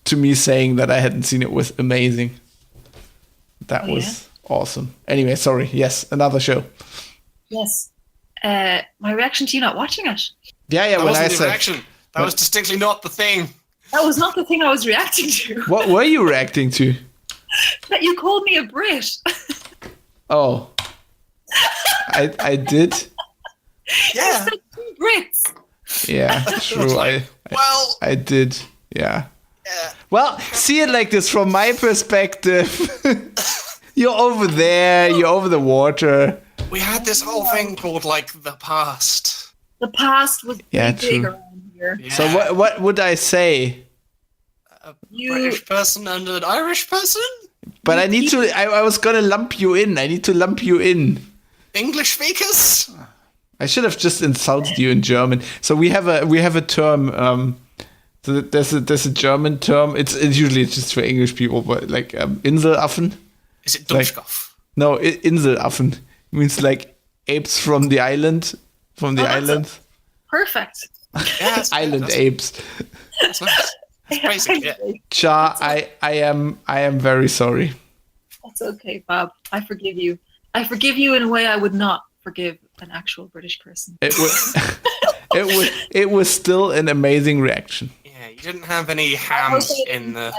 to me saying that I hadn't seen it was amazing. That was awesome. Anyway, sorry. Yes, another show. Yes. My reaction to you not watching it. Yeah. That wasn't the reaction. That was distinctly not the thing. That was not the thing I was reacting to. What were you reacting to? That you called me a Brit. Oh. I did? Yeah. You Brits. Yeah, true. I did. Yeah. Well, see it like this from my perspective. You're over there. You're over the water. We had this whole thing called like the past. The past was big around here. Yeah. So what would I say? A British person and an Irish person? But I need to. I was gonna lump you in. I need to lump you in. English speakers. I should have just insulted you in German. So we have a term. So there's a German term. It's usually just for English people, but like Inselaffen. Is it Dummskopf? No, Inselaffen means like apes from the island. Island. Perfect. Yeah, island apes. That's nice. It's crazy, yeah. Char, I am very sorry. That's okay, Bob. I forgive you. I forgive you in a way I would not forgive an actual British person. It was still an amazing reaction. Yeah, you didn't have any hams in the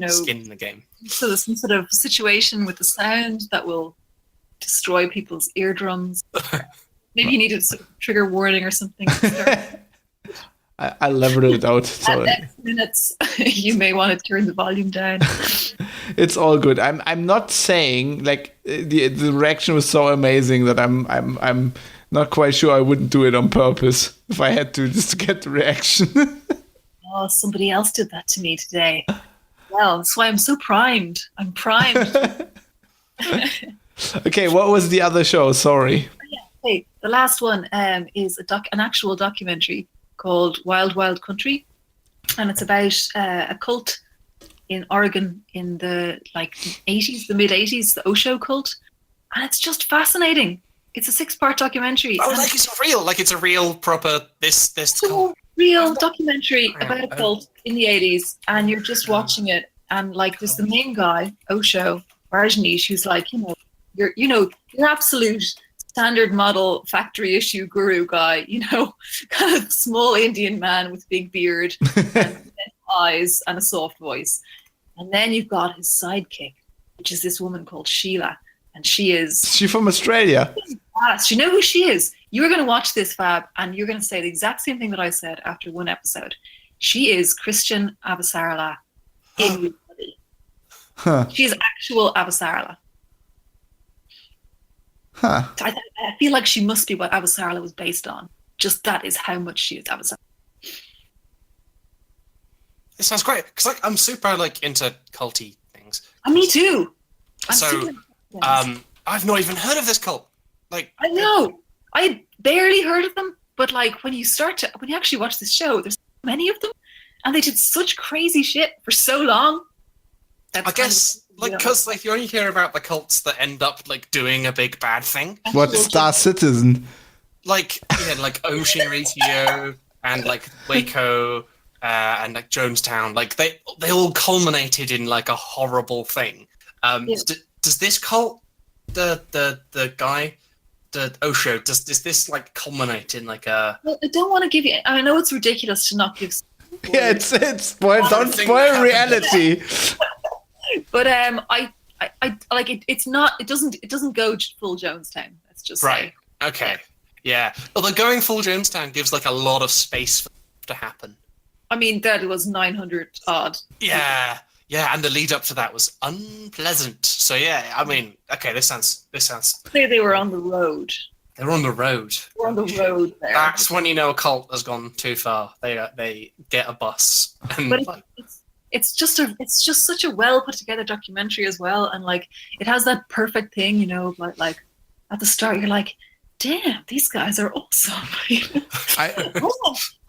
skin in the game. So there's some sort of situation with the sound that will destroy people's eardrums. Maybe you need a sort of trigger warning or something. I leveled it out. At next minutes, you may want to turn the volume down. It's all good. I'm not saying like the reaction was so amazing that I'm not quite sure I wouldn't do it on purpose if I had to, just to get the reaction. Oh, somebody else did that to me today. Well, that's why I'm so primed. I'm primed. Okay, what was the other show? Sorry. Hey, the last one is an actual documentary called Wild Wild Country, and it's about a cult in Oregon in the mid 80s, the Osho cult, and it's just fascinating. It's a 6-part documentary. Oh, it's a real proper this cult. Real documentary about a cult in the 80s, and you're just watching it, and like there's the main guy, Osho, Rajneesh, who's like, your absolute standard model factory issue guru guy, kind of small Indian man with big beard and eyes and a soft voice. And then you've got his sidekick, which is this woman called Sheila, and she's from Australia. You know who she is? You're going to watch this, Fab, and you're going to say the exact same thing that I said after one episode. She is Christian Avasarala in reality. Huh. She is actual Avasarala. Huh. I feel like she must be what Avasarala was based on. Just that is how much she is Avasarala. It sounds great because I'm super into culty things. Me too. I've not even heard of this cult. I know. I had barely heard of them, but when you actually watch this show, there's so many of them, and they did such crazy shit for so long. I guess because you only hear about the cults that end up doing a big bad thing. What Star Citizen? Like Ocean Radio and Waco and Jonestown. They all culminated in a horrible thing. Does this cult, the guy, the Osho, does this culminate in a? Well, I don't want to give you. I know it's ridiculous to not give. Yeah, it's spoil. Don't spoil reality. But I like it. It's not. It doesn't go full Jonestown. Let's just right. Say. Okay. Yeah. Although going full Jonestown gives a lot of space for it to happen. I mean, that was 900 odd. Yeah. Yeah, and the lead up to that was unpleasant. So yeah, I mean, okay, this sounds. They were on the road. They were on the road. We're on the road there. That's when a cult has gone too far. They get a bus. And but it's just such a well put together documentary as well, and it has that perfect thing, like at the start you're like, damn, these guys are awesome. I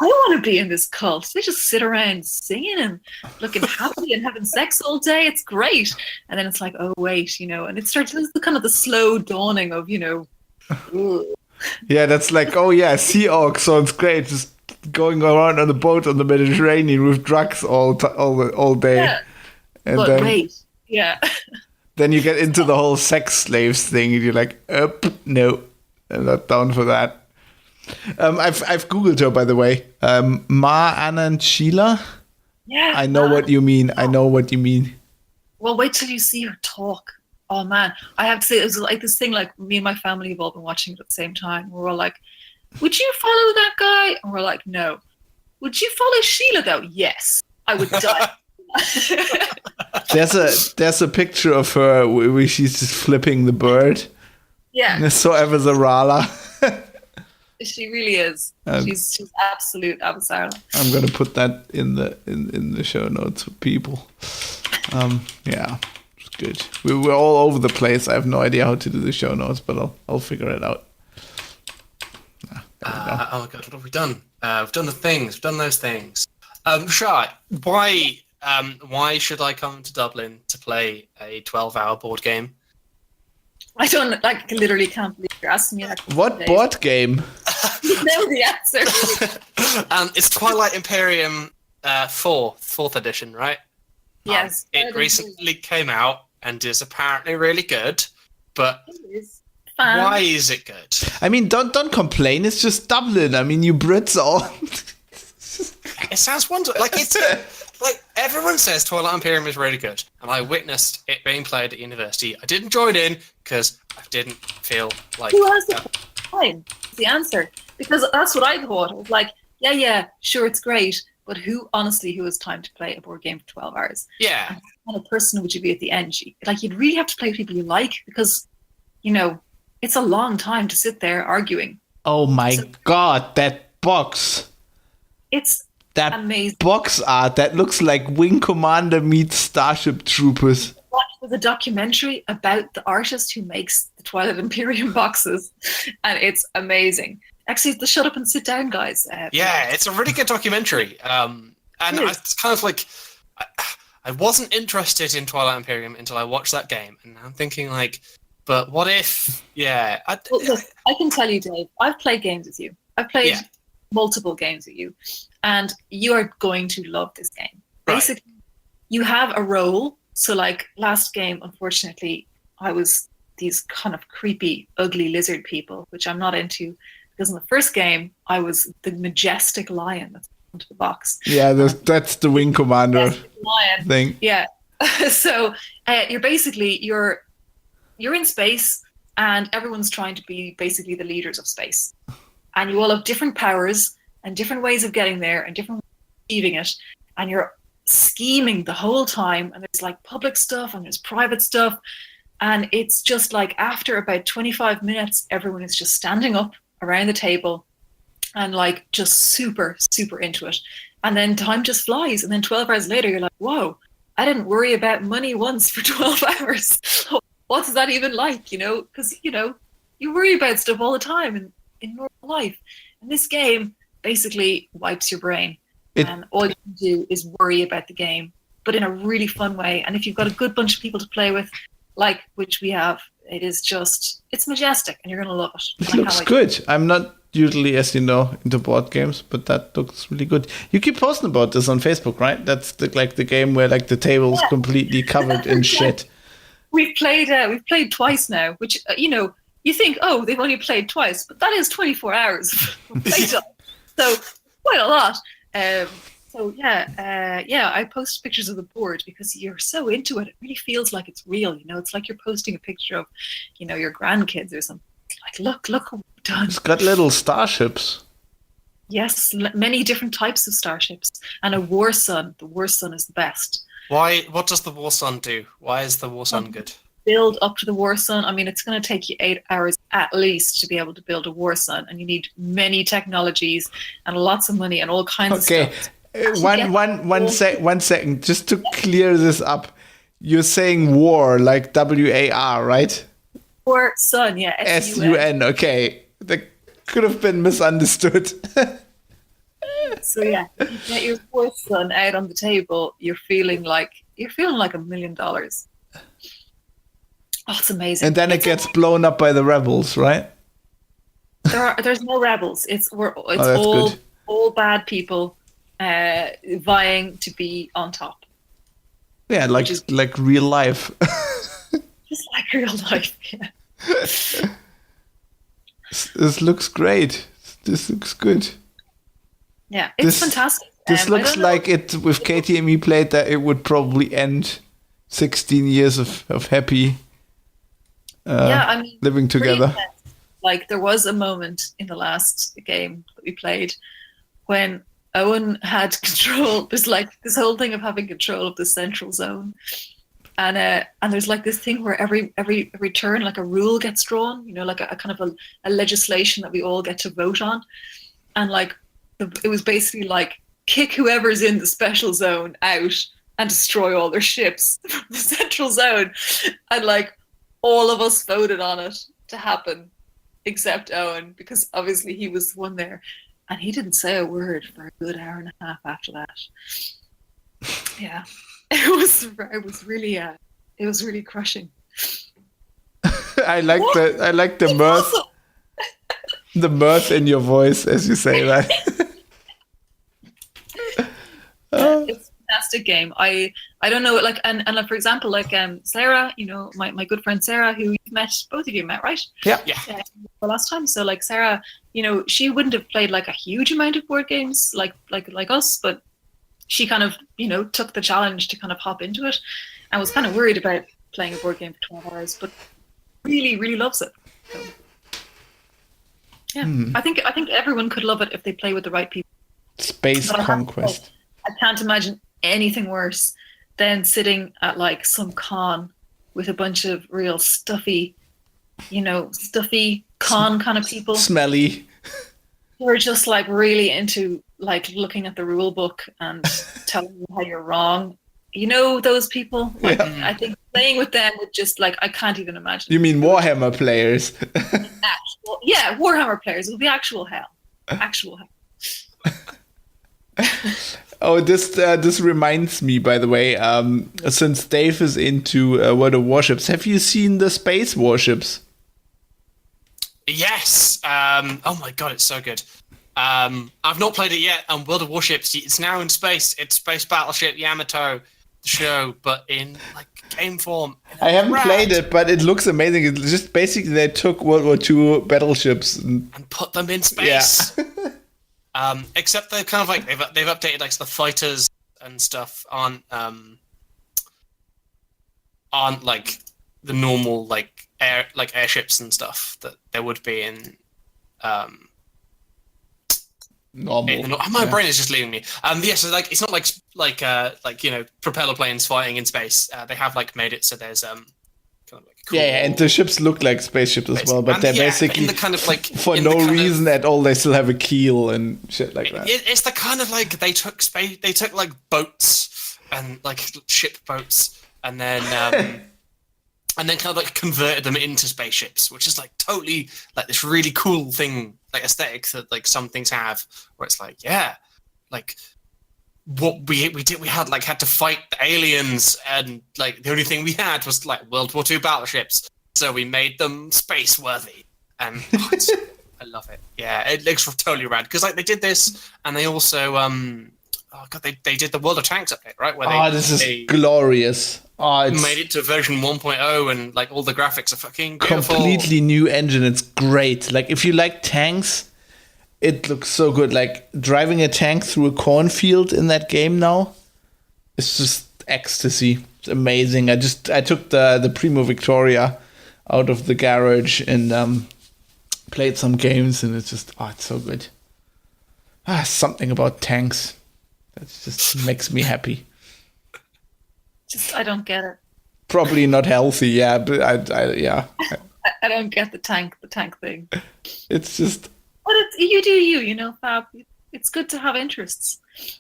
want to be in this cult. They just sit around singing and looking happy and having sex all day. It's great. And then it's like, oh wait, and it starts the kind of the slow dawning of, Yeah, that's oh yeah, Sea Org sounds great. Just going around on a boat on the Mediterranean with drugs all day. Yeah. And but then, wait, yeah. Then you get into the whole sex slaves thing, and you're like, no, I'm not down for that. I've googled her, by the way. Ma Anand Sheila. Yeah. I know what you mean. I know what you mean. Well, wait till you see her talk. Oh man, I have to say, it was this thing. Me and my family have all been watching it at the same time. We're all like, would you follow that guy? And we're like, no. Would you follow Sheila though? Yes. I would die. There's a picture of her where she's just flipping the bird. Yeah. And it's so Avasarala. She really is. She's absolute Avasarala. I'm gonna put that in the show notes for people. Yeah, it's good. We're all over the place. I have no idea how to do the show notes, but I'll figure it out. Oh my god, what have we done? We've done the things. We've done those things. Char, why should I come to Dublin to play a 12-hour board game? I don't literally can't believe you're asking me that. What board game? You know the answer. It's Twilight Imperium 4th edition, right? Yes. It recently came out and is apparently really good, but it is fun. Why is it good? I mean, don't complain. It's just Dublin. I mean, you Brits all. It sounds wonderful. It's everyone says Twilight Imperium is really good, and I witnessed it being played at university. I didn't join in because I didn't feel like. Who has the time? The answer, because that's what I thought. I was like, yeah, sure, it's great, but who has time to play a board game for 12 hours? Yeah, kind of person would you be at the end? Like, you'd really have to play with people you like, because, you know, it's a long time to sit there arguing. Oh my god, that box. It's that amazing. Box art that looks like Wing Commander meets Starship Troopers. There's a documentary about the artist who makes the Twilight Imperium boxes, and it's amazing. Actually, the Shut Up and Sit Down guys. Yeah, it's a really good documentary. And it's kind of like, I wasn't interested in Twilight Imperium until I watched that game, and now I'm thinking like, but what if? Yeah, Look, I can tell you, Dave. I've played games with you. I've played multiple games with you, and you are going to love this game. Right. Basically, you have a role. So, like, last game, unfortunately, I was these kind of creepy, ugly lizard people, which I'm not into, because in the first game, I was the majestic lion that's into the box. Yeah, that's the Wing Commander lion thing. Yeah. So you're basically you're in space, and everyone's trying to be basically the leaders of space, and you all have different powers and different ways of getting there and different ways of achieving it, and you're scheming the whole time, and there's like public stuff and there's private stuff, and it's just like after about 25 minutes everyone is just standing up around the table and like just super into it, and then time just flies, and then 12 hours later you're like, whoa, I didn't worry about money once for 12 hours. What's that even like, you know? Because, you know, you worry about stuff all the time in normal life, and this game basically wipes your brain. And all you can do is worry about the game, but in a really fun way. And if you've got a good bunch of people to play with, like which we have, it's majestic, and you're going to love it. It looks good. I'm not usually, as you know, into board games, but that looks really good. You keep posting about this on Facebook, right? That's the game where like the table's completely covered in shit. We've played twice now, which, you know, you think, oh, they've only played twice, but that is 24 hours of playtime. So quite a lot. I post pictures of the board because you're so into it. It really feels like it's real. You know, it's like you're posting a picture of, you know, your grandkids or something. Like, look what we've done. It's got little starships. Yes, many different types of starships, and a war sun. The war sun is the best. Why? What does the war sun do? Why is the war sun good? Build up to the war sun. I mean, it's going to take you 8 hours at least to be able to build a war sun, and you need many technologies and lots of money and all kinds of stuff. One second, just to clear this up. You're saying war, like WAR, right? War sun, yeah. SUN, okay. That could have been misunderstood. So yeah, if you get your war sun out on the table, you're feeling like $1 million. Oh, it's amazing. And then it gets blown up by the rebels, right? There's no rebels. It's good. all bad people vying to be on top. Yeah, like real life. Just like real life, yeah. This looks great. This looks good. Yeah, it's fantastic. This looks like it, with KTME played, that it would probably end 16 years of happy living together. Like, there was a moment in the last game that we played when Owen had control. There's like this whole thing of having control of the central zone, and there's like this thing where every turn, like a rule gets drawn, you know, like a kind of a legislation that we all get to vote on, and like it was basically like kick whoever's in the special zone out and destroy all their ships from the central zone, and like all of us voted on it to happen except Owen, because obviously he was the one there. And he didn't say a word for a good hour and a half after that. Yeah, it was really crushing. I like the mirth, the mirth in your voice as you say that. It's a fantastic game. I don't know, like, and like, for example, like Sarah, you know, my good friend Sarah, who both of you met, right? Yeah. The last time. So like Sarah, you know, she wouldn't have played like a huge amount of board games like us, but she kind of, you know, took the challenge to kind of hop into it, and was kind of worried about playing a board game for 12 hours, but really, really loves it. So, yeah, I think everyone could love it if they play with the right people. Space Conquest. I can't imagine anything worse then sitting at like some con with a bunch of real stuffy con kind of people. Smelly. Who are just like really into like looking at the rule book and telling you how you're wrong. You know those people? Like, Yeah. I think playing with them would just like, I can't even imagine. You mean Warhammer players? Warhammer players. It would be actual hell. Actual hell. Oh, this reminds me, by the way, since Dave is into World of Warships, have you seen the space warships? Yes. Oh my god, it's so good. I've not played it yet. And World of Warships, it's now in space. It's Space Battleship Yamato, the show, but in like game form. I haven't played it, but it looks amazing. It's just basically they took World War II battleships and put them in space. Yeah. Except they're kind of like they've updated like the fighters and stuff on like the normal like airships and stuff that there would be in normal. My brain is just leaving me. So like it's not like propeller planes fighting in space. They have like made it so there's kind of like cool and the ships look like spaceships as well, but they're basically in the kind of like for no reason at all. They still have a keel and shit like that. It's the kind of like they took like boats and like ship boats and then and then kind of like converted them into spaceships, which is like totally like this really cool thing, like aesthetic that like some things have, where it's like, yeah, like what we had to fight the aliens, and like the only thing we had was like World War II battleships, so we made them space worthy, and I love it. Yeah, it looks totally rad because like they did this, and they also they did the World of Tanks update, right? Where this is glorious. It's made it to version 1.0 and like all the graphics are fucking beautiful. Completely new engine. It's great. Like if you like tanks, it looks so good. Like driving a tank through a cornfield in that game now, it's just ecstasy. It's amazing. I took the Primo Victoria out of the garage and played some games, and it's just it's so good. Something about tanks that just makes me happy. I don't get it. Probably not healthy, yeah, but I don't get the tank thing. It's just. But you do you know, Fab. It's good to have interests.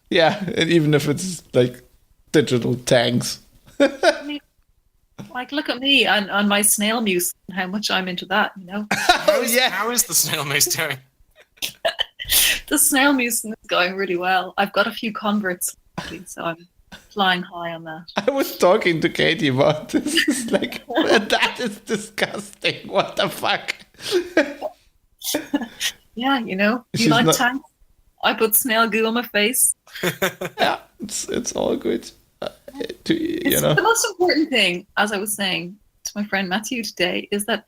Yeah, and even if it's like digital tanks. I mean, like look at me on my snail muse and how much I'm into that, you know. How is the snail muse doing? The snail muse is going really well. I've got a few converts, so I'm flying high on that. I was talking to Katie about this. It's like, that is disgusting. What the fuck? Yeah, you know, you like tanks? I put snail goo on my face. Yeah, it's all good. The most important thing, as I was saying to my friend Matthew today, is that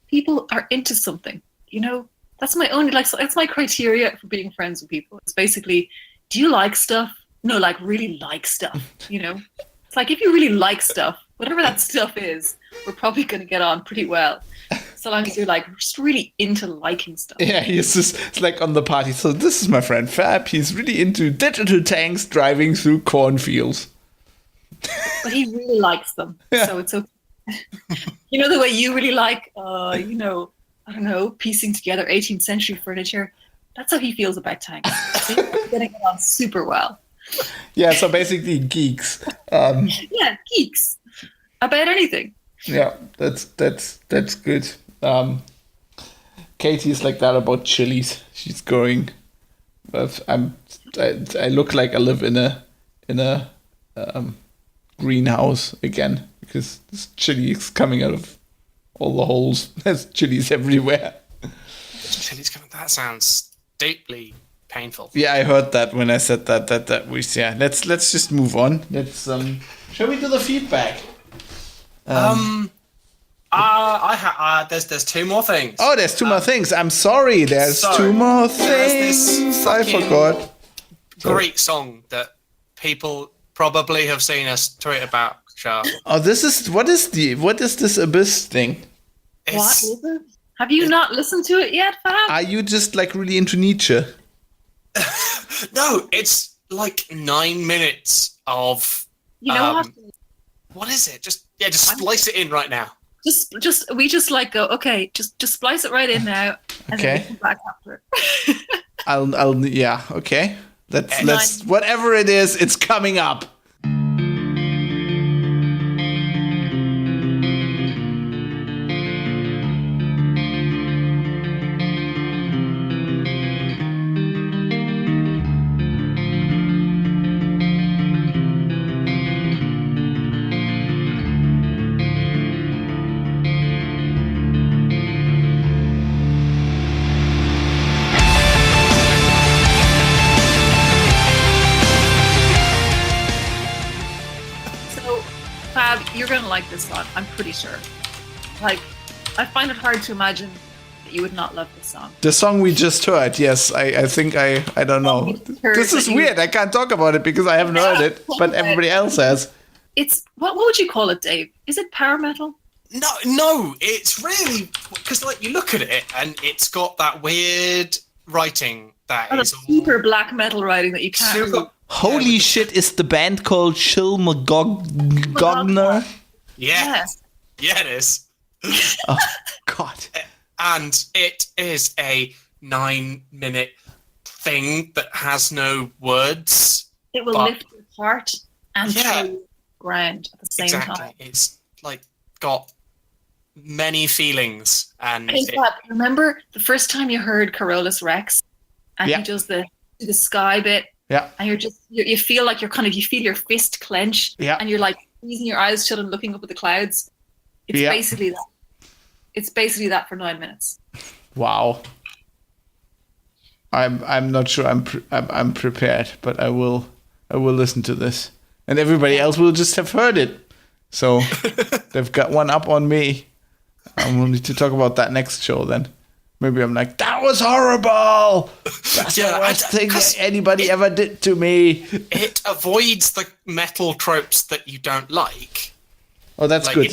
people are into something. You know, that's my only that's my criteria for being friends with people. It's basically, do you like stuff? No, like really like stuff, you know? It's like if you really like stuff, whatever that stuff is, we're probably going to get on pretty well. So long as you're like just really into liking stuff. Yeah, it's like on the party. So this is my friend Fab. He's really into digital tanks driving through cornfields. But he really likes them. Yeah. So it's okay. You know the way you really like, I don't know, piecing together 18th century furniture? That's how he feels about tanks. So he's getting it on super well. Yeah, so basically geeks. Yeah, geeks about anything. Yeah, that's good. Katie's like that about chilies. She's going, but I look like I live in a greenhouse again because this chili is coming out of all the holes. There's chilies everywhere. Chilies coming. That sounds deeply painful. Yeah, I heard that when I said that we let's just move on. Let's shall we do the feedback? There's two more things. Oh, there's two more things. I'm sorry. There's two more things. I forgot. Great song that people probably have seen us tweet about, Char. Oh, what is this Abyss thing? What is it? Have you not listened to it yet, Fab? Are you just like really into Nietzsche? No, it's like 9 minutes of You know what? What is it? Just splice it in right now. We just like go, okay, just splice it right in now, and then we come back after. Okay. Let's whatever it is, it's coming up. You're gonna like this song, I'm pretty sure. Like, I find it hard to imagine that you would not love this song. The song we just heard, yes. I think I don't know. This is weird. I can't talk about it because I haven't heard it, but everybody else has. It's what would you call it, Dave? Is it power metal? No, it's really because like you look at it and it's got that weird writing that is super black metal writing that you can't. Really... Holy shit! Is the band called Chill Magogner? Yeah, it is. Oh God! And it is a 9-minute thing that has no words. It will lift your heart and throw ground at the same time. It's like got many feelings. And remember the first time you heard Carolus Rex and he does the sky bit. Yeah. And you feel like you feel your fist clench. Yeah. And you're like squeezing your eyes shut and looking up at the clouds. It's basically that. It's basically that for 9 minutes. Wow. I'm not sure I'm prepared, but I will listen to this. And everybody else will just have heard it. So they've got one up on me. And we'll need to talk about that next show then. Maybe I'm like, that was horrible. That's the worst thing anybody ever did to me. It avoids the metal tropes that you don't like. Oh, that's good.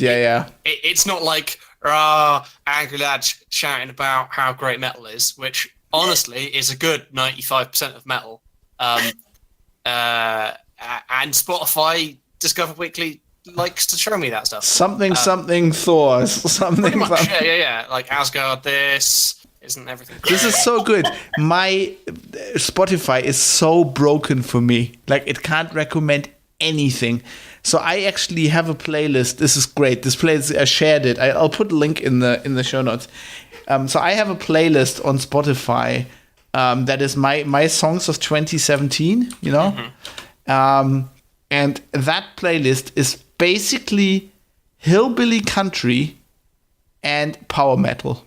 It's not like angry lads shouting about how great metal is, which honestly is a good 95% of metal. And Spotify Discover Weekly likes to show me that stuff. Something Thor. Something. Much, yeah. Like Asgard, this isn't everything great. This is so good. My Spotify is so broken for me. Like it can't recommend anything. So I actually have a playlist. This is great. This playlist, I shared it. I'll put a link in the show notes. So I have a playlist on Spotify that is my songs of 2017. You know, and that playlist is basically hillbilly country and power metal.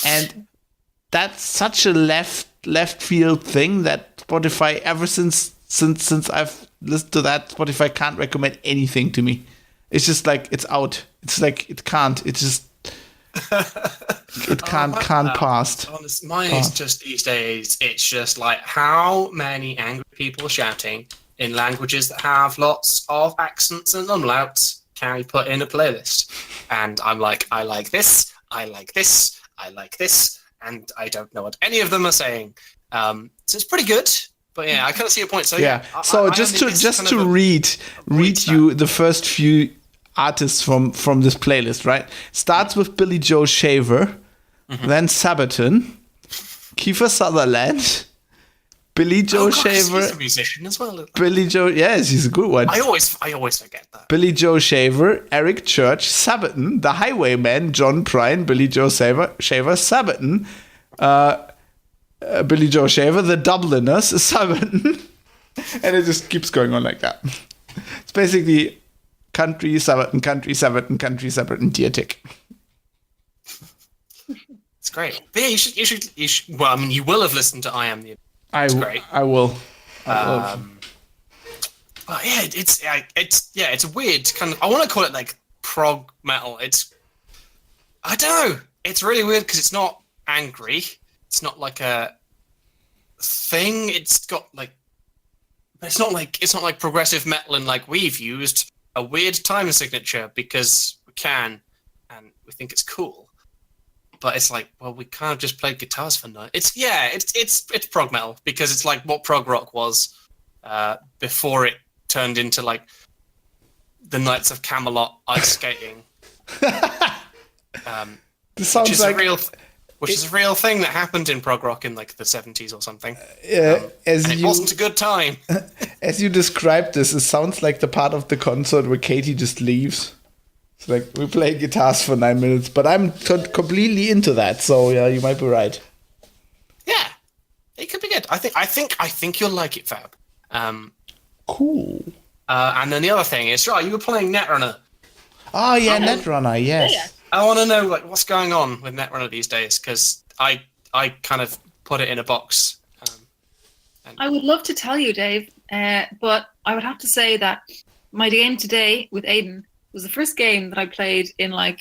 And that's such a left field thing that Spotify, ever since I've listened to that, Spotify can't recommend anything to me. It's just like it's out. It's like it can't. It's just it can't pass. Mine is just these days. It's just like how many angry people shouting in languages that have lots of accents and umlauts can we put in a playlist? And I'm like, I like this, I like this, I like this, and I don't know what any of them are saying. So it's pretty good, but yeah, I kind of see your point. So so just to read you the first few artists from this playlist, right? Starts with Billy Joe Shaver, then Sabaton, Kiefer Sutherland, Billy Joe Shaver. He's a musician as well. Billy Joe, yes, he's a good one. I always forget that. Billy Joe Shaver, Eric Church, Sabaton, The Highwaymen, John Prine, Billy Joe Shaver, Sabaton, Billy Joe Shaver, The Dubliners, Sabaton, and it just keeps going on like that. It's basically country, Sabaton, country, Sabaton, country, Sabaton, Deer Tick. It's great. But yeah, you should. Well, I mean, you will have listened to I Am the. It's great. I will. But yeah, it's a weird kind of. I want to call it like prog metal. I don't know. It's really weird because it's not angry. It's not like a thing. It's got like. It's not like progressive metal and like we've used a weird time signature because we can and we think it's cool. But it's like, well, we kind of just played guitars for night. It's prog metal because it's like what prog rock was before it turned into like the Knights of Camelot ice skating. This sounds which is a real thing that happened in prog rock in like the 70s or something. and it wasn't a good time. As you described this, it sounds like the part of the concert where Katie just leaves. It's like, we play guitars for 9 minutes, but I'm completely into that, so yeah, you might be right. Yeah, it could be good. I think you'll like it, Fab. Cool. And then the other thing is, right, you were playing Netrunner. Oh yeah, Netrunner, yes. Yeah. I want to know like what's going on with Netrunner these days, because I kind of put it in a box. I would love to tell you, Dave, but I would have to say that my game today with Aiden was the first game that I played in like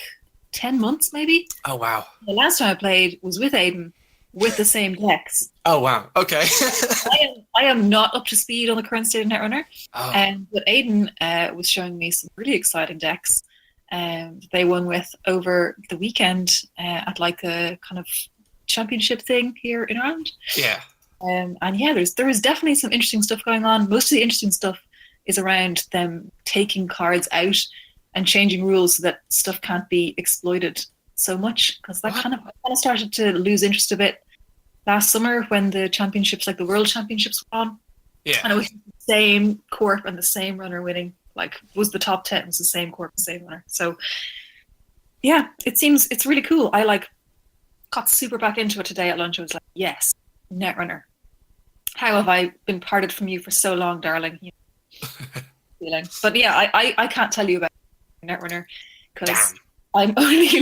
10 months, maybe. Oh, wow. The last time I played was with Aiden, with the same decks. Oh, wow. Okay. I am not up to speed on the current state of Netrunner. Oh. But Aiden was showing me some really exciting decks. They won with over the weekend at like a kind of championship thing here in Ireland. Yeah. And yeah, there is definitely some interesting stuff going on. Most of the interesting stuff is around them taking cards out and changing rules so that stuff can't be exploited so much, because that kind of started to lose interest a bit last summer when the championships, like the world championships, were on. Yeah. And it was the same corp and the same runner winning. Like, was the top 10 was the same corp, the same runner. So yeah, it's really cool. I like got super back into it today at lunch. I was like, yes, Netrunner. How have I been parted from you for so long, darling? You know, feeling. But yeah, I can't tell you about Netrunner because I'm only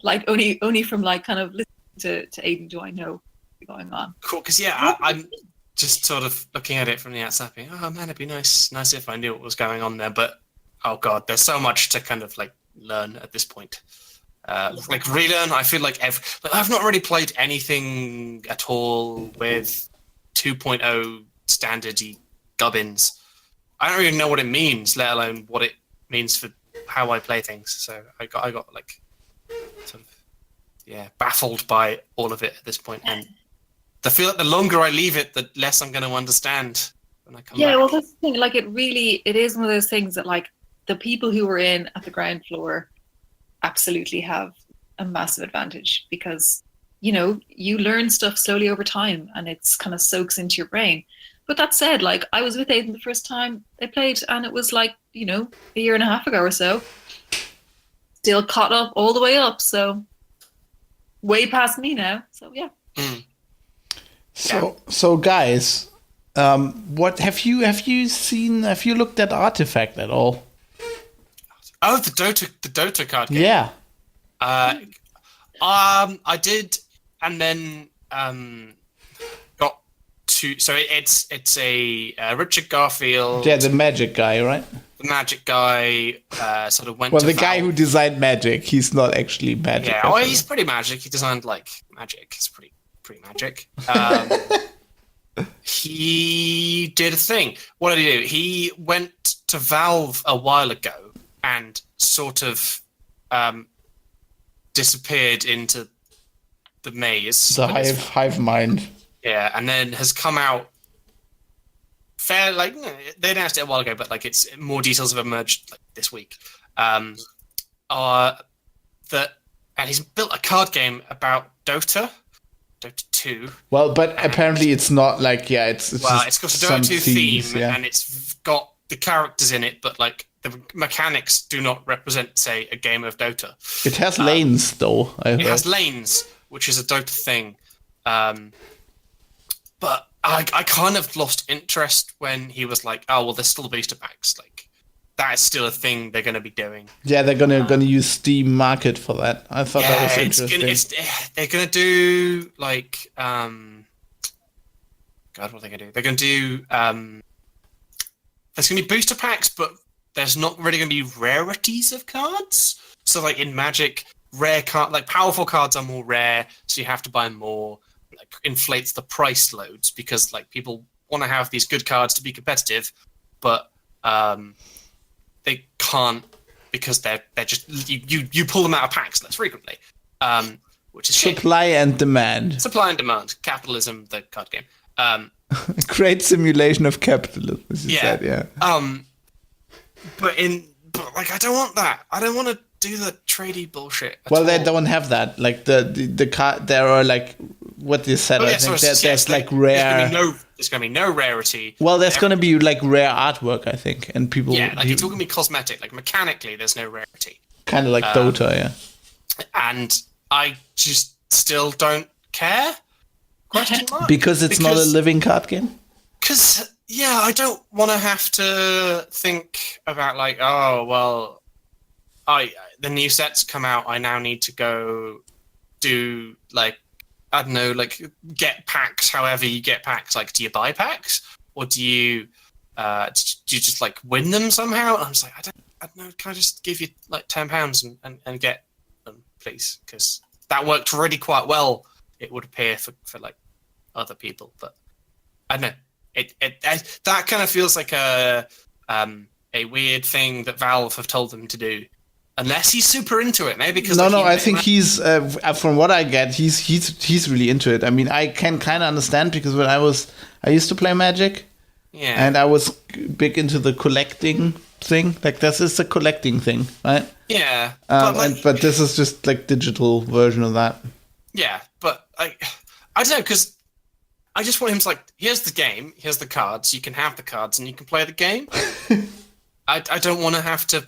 like only from like kind of listening to Aiden do I know what's going on. Cool, because yeah, I'm just sort of looking at it from the outside, being, oh man, it'd be nice if I knew what was going on there. But oh god, there's so much to kind of like learn at this point. Like relearn. I feel like I've not really played anything at all with 2.0 standardy gubbins. I don't even know what it means, let alone what it means for how I play things. So I got like sort of baffled by all of it at this point, and I feel like the longer I leave it, the less I'm going to understand when I come back. Yeah, well, that's the thing. Like, it is one of those things that like the people who were in at the ground floor absolutely have a massive advantage, because you know, you learn stuff slowly over time and it's kind of soaks into your brain. But that said, like, I was with Aiden the first time they played, and it was like, you know, a year and a half ago or so. Still caught up all the way up, so way past me now. So yeah. So guys, what have you looked at Artifact at all? Oh, the Dota card game. Yeah. I did, and then got to. So it's a Richard Garfield. Yeah, the Magic guy, right? The Magic guy sort of went. Well, to the Valve. guy who designed Magic, he's not actually Magic. Yeah, well, he's pretty Magic. He designed like Magic. He's pretty Magic. He did a thing. What did he do? He went to Valve a while ago and sort of disappeared into the maze. The hive mind. Yeah, and then has come out they announced it a while ago, but like it's more details have emerged like this week. And he's built a card game about Dota 2. Well, but apparently it's not like it's it's got a Dota 2 theme, yeah. and it's got the characters in it, but like the mechanics do not represent, say, a game of Dota. It has lanes, though. It has lanes, which is a Dota thing. But I kind of lost interest when he was like, oh, well, there's still booster packs. Like, that is still a thing they're going to be doing. Yeah, they're gonna use Steam Market for that. I thought that was interesting. They're going to do, like... God, what are they going to do? They're going to do... there's going to be booster packs, but there's not really going to be rarities of cards. So, like, in Magic, powerful cards are more rare, so you have to buy more. Like, inflates the price loads because, like, people want to have these good cards to be competitive, but they can't because they're just you pull them out of packs less frequently, which is supply and demand. Supply and demand, capitalism, the card game. A great simulation of capitalism, as you said, yeah. But like, I don't want that. I don't want to do the tradey bullshit. Well, they don't have that. Like the car, there are like what you said. I think there's like rare. There's going to be no rarity. Well, there's going to be like rare artwork, I think, and people. Yeah, like it's all going to be cosmetic. Like mechanically, there's no rarity. Kind of like Dota, yeah. And I just still don't care. Question mark? Because it's not a living card game? Because, yeah, I don't want to have to think about, like, oh, well, the new sets come out, I now need to go do, like, I don't know, like, get packs however you get packs. Like, do you buy packs? Or do you just, like, win them somehow? And I'm just like, I don't know, can I just give you, like, £10 and get them, please? Because that worked really quite well, it would appear, for like, other people, but I don't know. That kind of feels like a weird thing that Valve have told them to do, unless he's super into it. Maybe because I think he's from what I get, he's really into it. I mean, I can kind of understand because when I used to play Magic, yeah, and I was big into the collecting thing. Like this is the collecting thing, right? Yeah, but this is just like digital version of that. Yeah, but I don't know, because I just want him to, like, here's the game, here's the cards, you can have the cards and you can play the game. I don't want to have to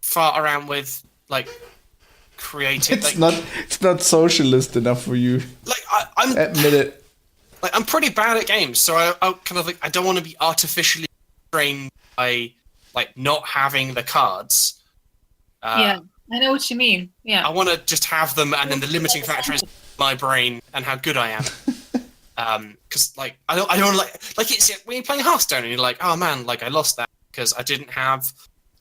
fart around with, like, creating... It's not socialist enough for you. Like, I'm... Admit it. Like, I'm pretty bad at games, so I kind of, like, I don't want to be artificially trained by, like, not having the cards. Yeah, I know what you mean, yeah. I want to just have them, and then the limiting factor is my brain and how good I am. Because like I don't like it's when you're playing Hearthstone and you're like, oh man, like I lost that because I didn't have,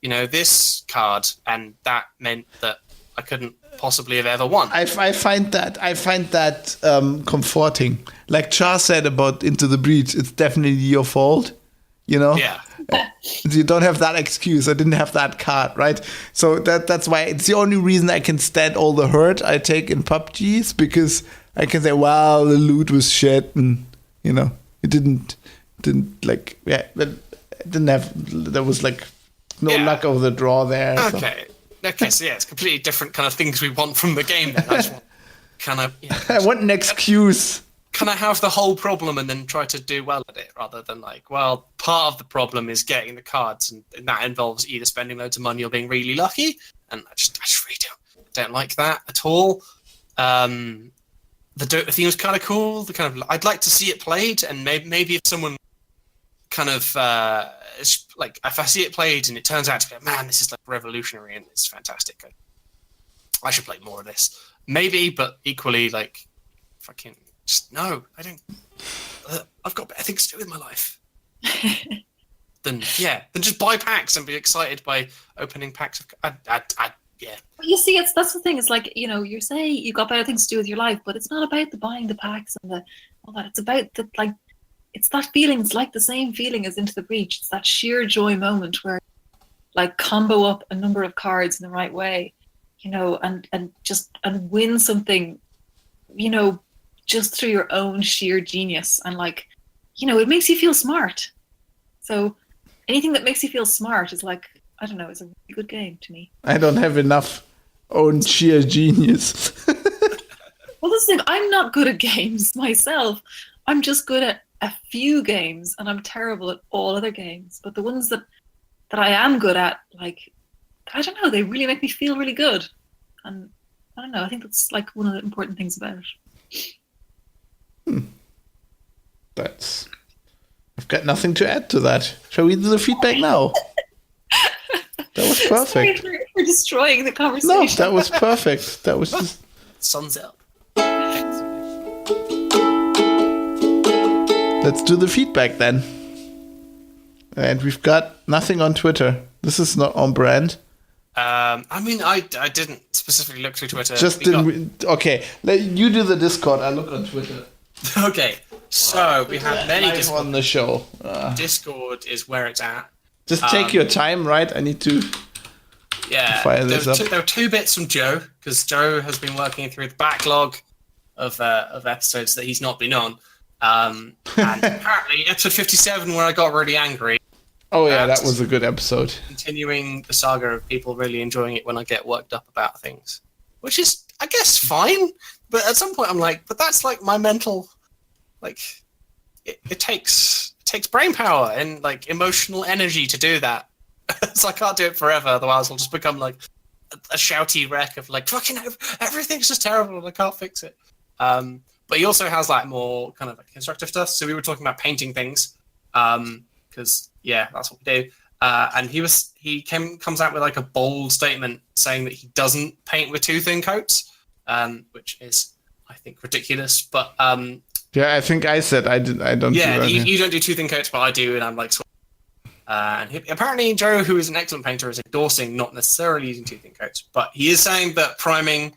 this card, and that meant that I couldn't possibly have ever won. I find that comforting. Like Char said about Into the Breach, it's definitely your fault. Yeah. You don't have that excuse. I didn't have that card, right? So that's why it's the only reason I can stand all the hurt I take in PUBGs, because I can say, wow, the loot was shit, and it didn't like, yeah, but it didn't have, there was like no luck of the draw there. Okay, so yeah, it's completely different kind of things we want from the game. Then. I just want kind of. Yeah, I want an excuse. Can I have the whole problem and then try to do well at it, rather than like, well, part of the problem is getting the cards, and that involves either spending loads of money or being really lucky, and I just really don't like that at all. The Dota theme was kind of cool. I'd like to see it played, and maybe if someone kind of like if I see it played and it turns out to be, man, this is like revolutionary and it's fantastic, I should play more of this. Maybe, but equally, like, fucking. Just, no, I don't. I've got better things to do with my life than just buy packs and be excited by opening packs. Yeah. You see, that's the thing. It's like, you say you got better things to do with your life, but it's not about the buying the packs and all that. It's about it's that feeling. It's like the same feeling as Into the Breach. It's that sheer joy moment where, like, combo up a number of cards in the right way, and win something, just through your own sheer genius, and like, it makes you feel smart. So anything that makes you feel smart is like, I don't know, it's a really good game to me. I don't have enough own sheer genius. Well, this thing, I'm not good at games myself. I'm just good at a few games, and I'm terrible at all other games. But the ones that I am good at, like, I don't know, they really make me feel really good. And I don't know, I think that's like one of the important things about it. I've got nothing to add to that. Shall we do the feedback now? That was perfect. Sorry for destroying the conversation. No, that was perfect. That was just... Sun's up. Let's do the feedback then. And we've got nothing on Twitter. This is not on brand. I mean, I didn't specifically look through Twitter. Okay, you do the Discord. I look on Twitter. Okay, so we have many Discord on the show. Discord is where it's at. Just take your time, right? I need to fire this up. There were 2 bits from Joe, because Joe has been working through the backlog of episodes that he's not been on. And apparently, episode 57, where I got really angry. Oh yeah, that was a good episode. Continuing the saga of people really enjoying it when I get worked up about things, which is, I guess, fine. But at some point, I'm like, but that's like my mental, like, it takes brain power and like emotional energy to do that. So I can't do it forever, otherwise I'll just become like a shouty wreck of like, fucking everything's just terrible and I can't fix it. But he also has like more kind of like constructive stuff. So we were talking about painting things, because yeah, that's what we do. And he comes out with like a bold statement saying that he doesn't paint with too thin coats, which is, I think, ridiculous. But yeah, I think I said I don't. Yeah, do that, you don't do too thin coats, but I do, and I'm like. And apparently Joe, who is an excellent painter, is endorsing not necessarily using too thin coats, but he is saying that priming,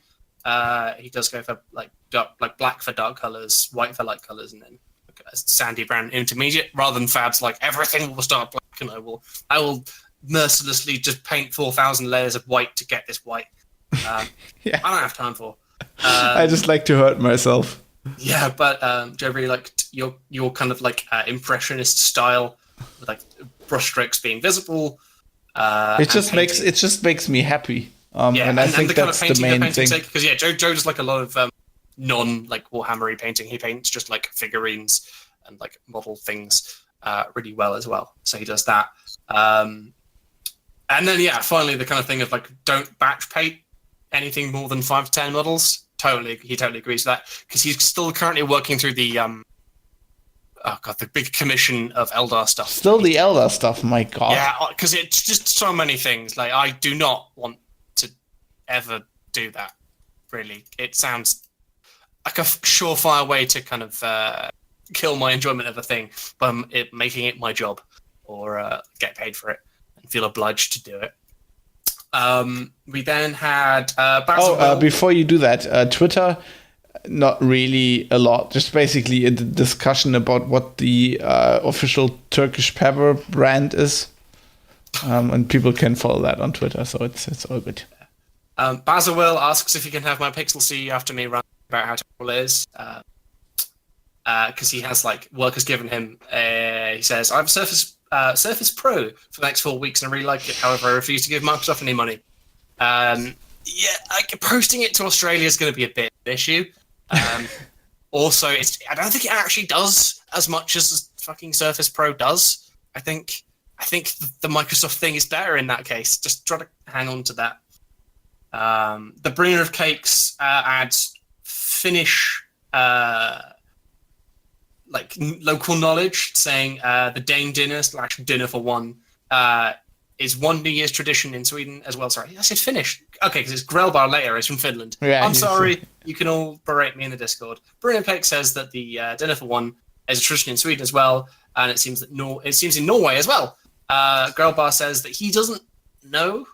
he does go for like black for dark colors, white for light colors, and then a sandy brown intermediate, rather than Fab's like everything will start black, and I will mercilessly just paint 4,000 layers of white to get this white. Yeah. I don't have time for. I just like to hurt myself. Yeah, but Joe really liked your kind of like impressionist style, with like brushstrokes being visible. It just makes me happy. And I think that's the main thing. Because yeah, Joe does like a lot of non like Warhammery painting. He paints just like figurines and like model things really well as well. So he does that. And then yeah, finally the kind of thing of like don't batch paint anything more than 5 to 10 models. He totally agrees with that, because he's still currently working through the the big commission of Eldar stuff. Still the Eldar stuff, my God. Yeah, because it's just so many things. Like, I do not want to ever do that, really. It sounds like a surefire way to kind of kill my enjoyment of a thing by making it my job, or get paid for it and feel obliged to do it. We then had before you do that, Twitter, not really a lot, just basically a discussion about what the official Turkish pepper brand is, and people can follow that on Twitter, so it's all good. Bazawil asks if he can have my Pixel C after me run about how terrible it is, because he has like work has given him. He says, I have a Surface Pro for the next 4 weeks and I really like it. However, I refuse to give Microsoft any money. Posting it to Australia is going to be a bit of an issue. Also, I don't think it actually does as much as the fucking Surface Pro does. I think the Microsoft thing is better in that case. Just try to hang on to that. The Bringer of Cakes adds Finnish local knowledge, saying the Dane dinner / dinner for one is one New Year's tradition in Sweden as well. Sorry, I said Finnish. Okay, because it's Grellbar later. It's from Finland. Yeah, I'm sorry. You can all berate me in the Discord. Bringer of Cakes says that the dinner for one is a tradition in Sweden as well, and it seems in Norway as well. Grellbar says that he doesn't know.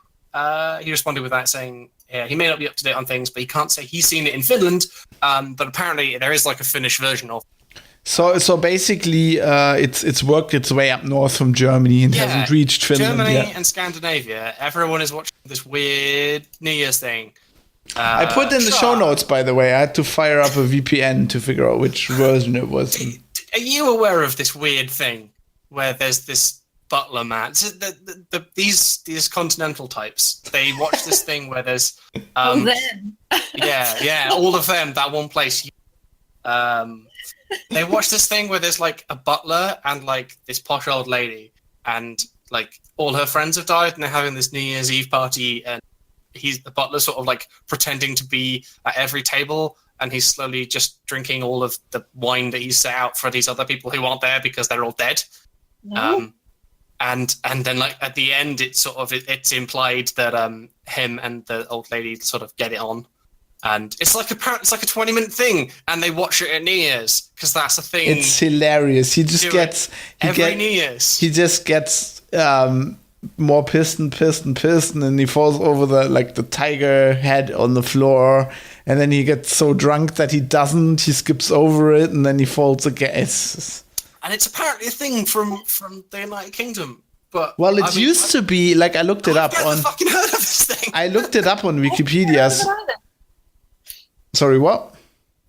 He responded with that saying, yeah, he may not be up to date on things, but he can't say he's seen it in Finland. But apparently there is like a Finnish version of. So basically, it's worked its way up north from Germany and hasn't reached Finland Germany yet. and Scandinavia. Everyone is watching this weird New Year's thing. I put in the show notes, by the way. I had to fire up a VPN to figure out which version it was. Are you aware of this weird thing where there's this butler man? These continental types. They watch this thing where there's all them. all of them. That one place. They watch this thing where there's like a butler and like this posh old lady, and like all her friends have died, and they're having this New Year's Eve party, and the butler sort of like pretending to be at every table, and he's slowly just drinking all of the wine that he's set out for these other people who aren't there because they're all dead. No. And then like at the end, it's implied that him and the old lady sort of get it on. And it's like a 20-minute thing, and they watch it at New Year's because that's a thing. It's hilarious. He just gets New Year's. He just gets more pissed, and he falls over the tiger head on the floor, and then he gets so drunk that he skips over it, and then he falls again. And it's apparently a thing from the United Kingdom. But it used to be like I looked it up on. I've never fucking heard of this thing. I looked it up on Wikipedia. Sorry, what?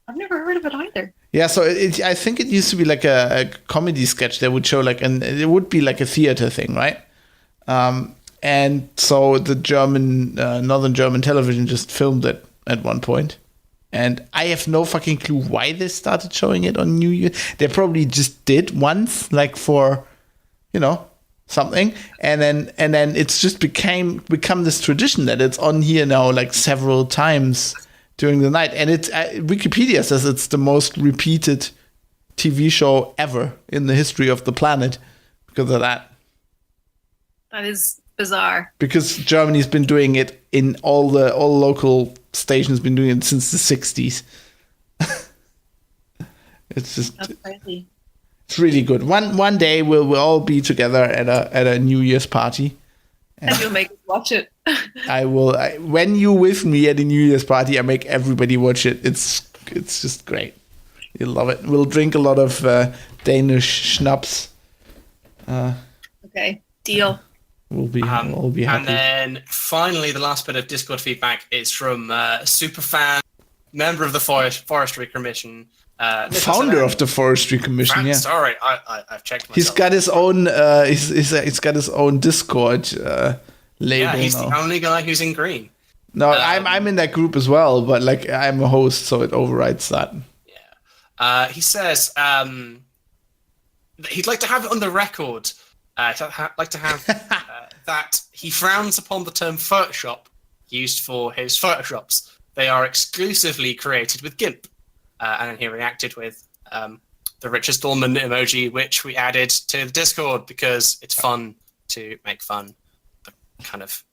I've never heard of it either. Yeah, so I think it used to be like a comedy sketch that would show it would be like a theater thing, right? And so the German, Northern German television just filmed it at one point. And I have no fucking clue why they started showing it on New Year. They probably just did once, like for, something. And then it's just become this tradition that it's on here now like several times during the night. And it's Wikipedia says it's the most repeated TV show ever in the history of the planet because of that. That is bizarre. Because Germany's been doing it in all local stations been doing it since the 60s. It's just That's crazy. It's really good. One day we'll all be together at a New Year's party. And you'll make us watch it. I will. When you're with me at a New Year's party, I make everybody watch it. It's just great. You'll love it. We'll drink a lot of Danish schnapps. Okay, deal. We'll be happy. And then finally, the last bit of Discord feedback is from Superfan, member of the Forestry Commission. Founder of the Forestry Commission. Yeah. Sorry, I've checked myself. He's got his own. He's got his own Discord label. Yeah, he's now. the only guy who's in green. No, I'm in that group as well, but like I'm a host, so it overrides that. Yeah. He says he'd like to have it on the record. Like to have that he frowns upon the term Photoshop used for his Photoshops. They are exclusively created with GIMP. And then he reacted with the Richard Stallman emoji, which we added to the Discord because it's fun to make fun of the kind of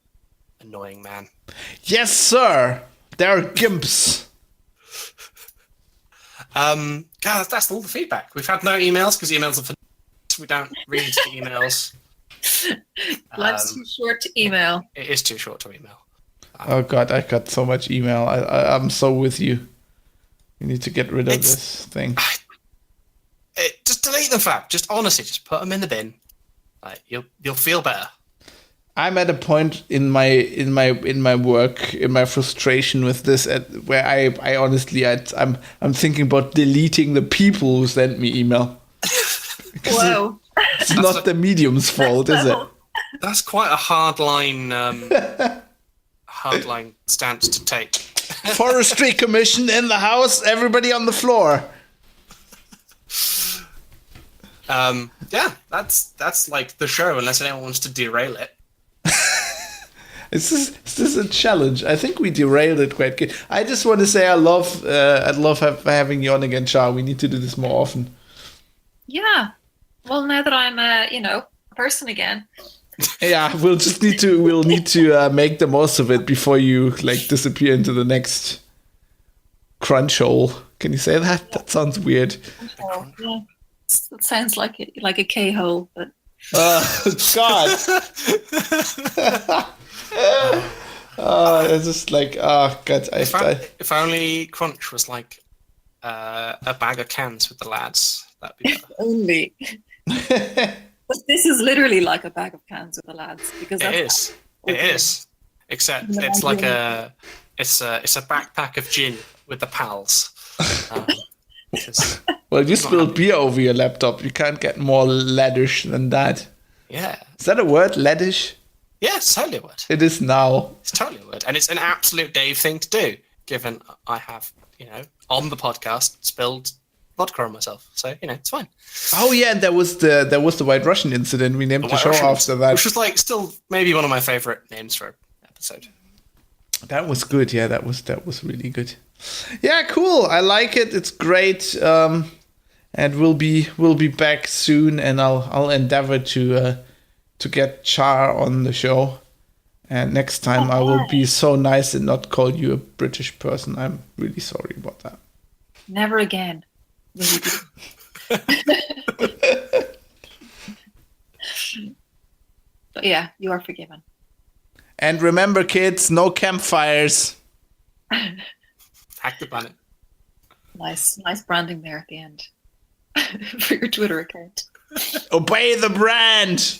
annoying man. Yes, sir. They're GIMPs. God, that's all the feedback. We've had no emails because emails are for we don't read the emails. Life's too short to email. It is too short to email. Oh God, I got so much email. I'm so with you. You need to get rid of this thing. Just delete them, Fab. Just honestly, just put them in the bin. Like you'll feel better. I'm at a point in my work, in my frustration with this, where I honestly I'm thinking about deleting the people who sent me email. Whoa. It's not the medium's fault, is it? That's quite a hard line stance to take. Forestry Commission in the house, everybody on the floor. Yeah, that's like the show, unless anyone wants to derail it. This is a challenge. I think we derailed it quite good. I just want to say I'd love having you on again, Char. We need to do this more often. Yeah. Well, now that I'm a person again. Yeah, we'll need to make the most of it before you like disappear into the next crunch hole. Can you say that? That sounds weird. Yeah. It sounds like a K-hole, but God. It's just like God. If only crunch was like a bag of cans with the lads, that'd be better. Only. But this is literally like a bag of cans with the lads because it is. Except it's like it's a backpack of gin with the pals. Well, you spilled beer over your laptop. You can't get more laddish than that. Yeah. Is that a word, laddish? Yeah, it's totally a word. It is now. It's totally a word, and it's an absolute Dave thing to do. Given I have, on the podcast spilled vodka on myself, so it's fine. Oh yeah, and there was the White Russian incident. We named the show after that, which was like still maybe one of my favorite names for an episode. That was good. Yeah, that was really good. Yeah, cool. I like it. It's great. And we'll be back soon, and I'll endeavor to get Char on the show. And next time I will be so nice and not call you a British person. I'm really sorry about that. Never again. Really But yeah, you are forgiven. And remember, kids, no campfires. Hack the planet. Nice branding there at the end for your Twitter account. Obey the brand.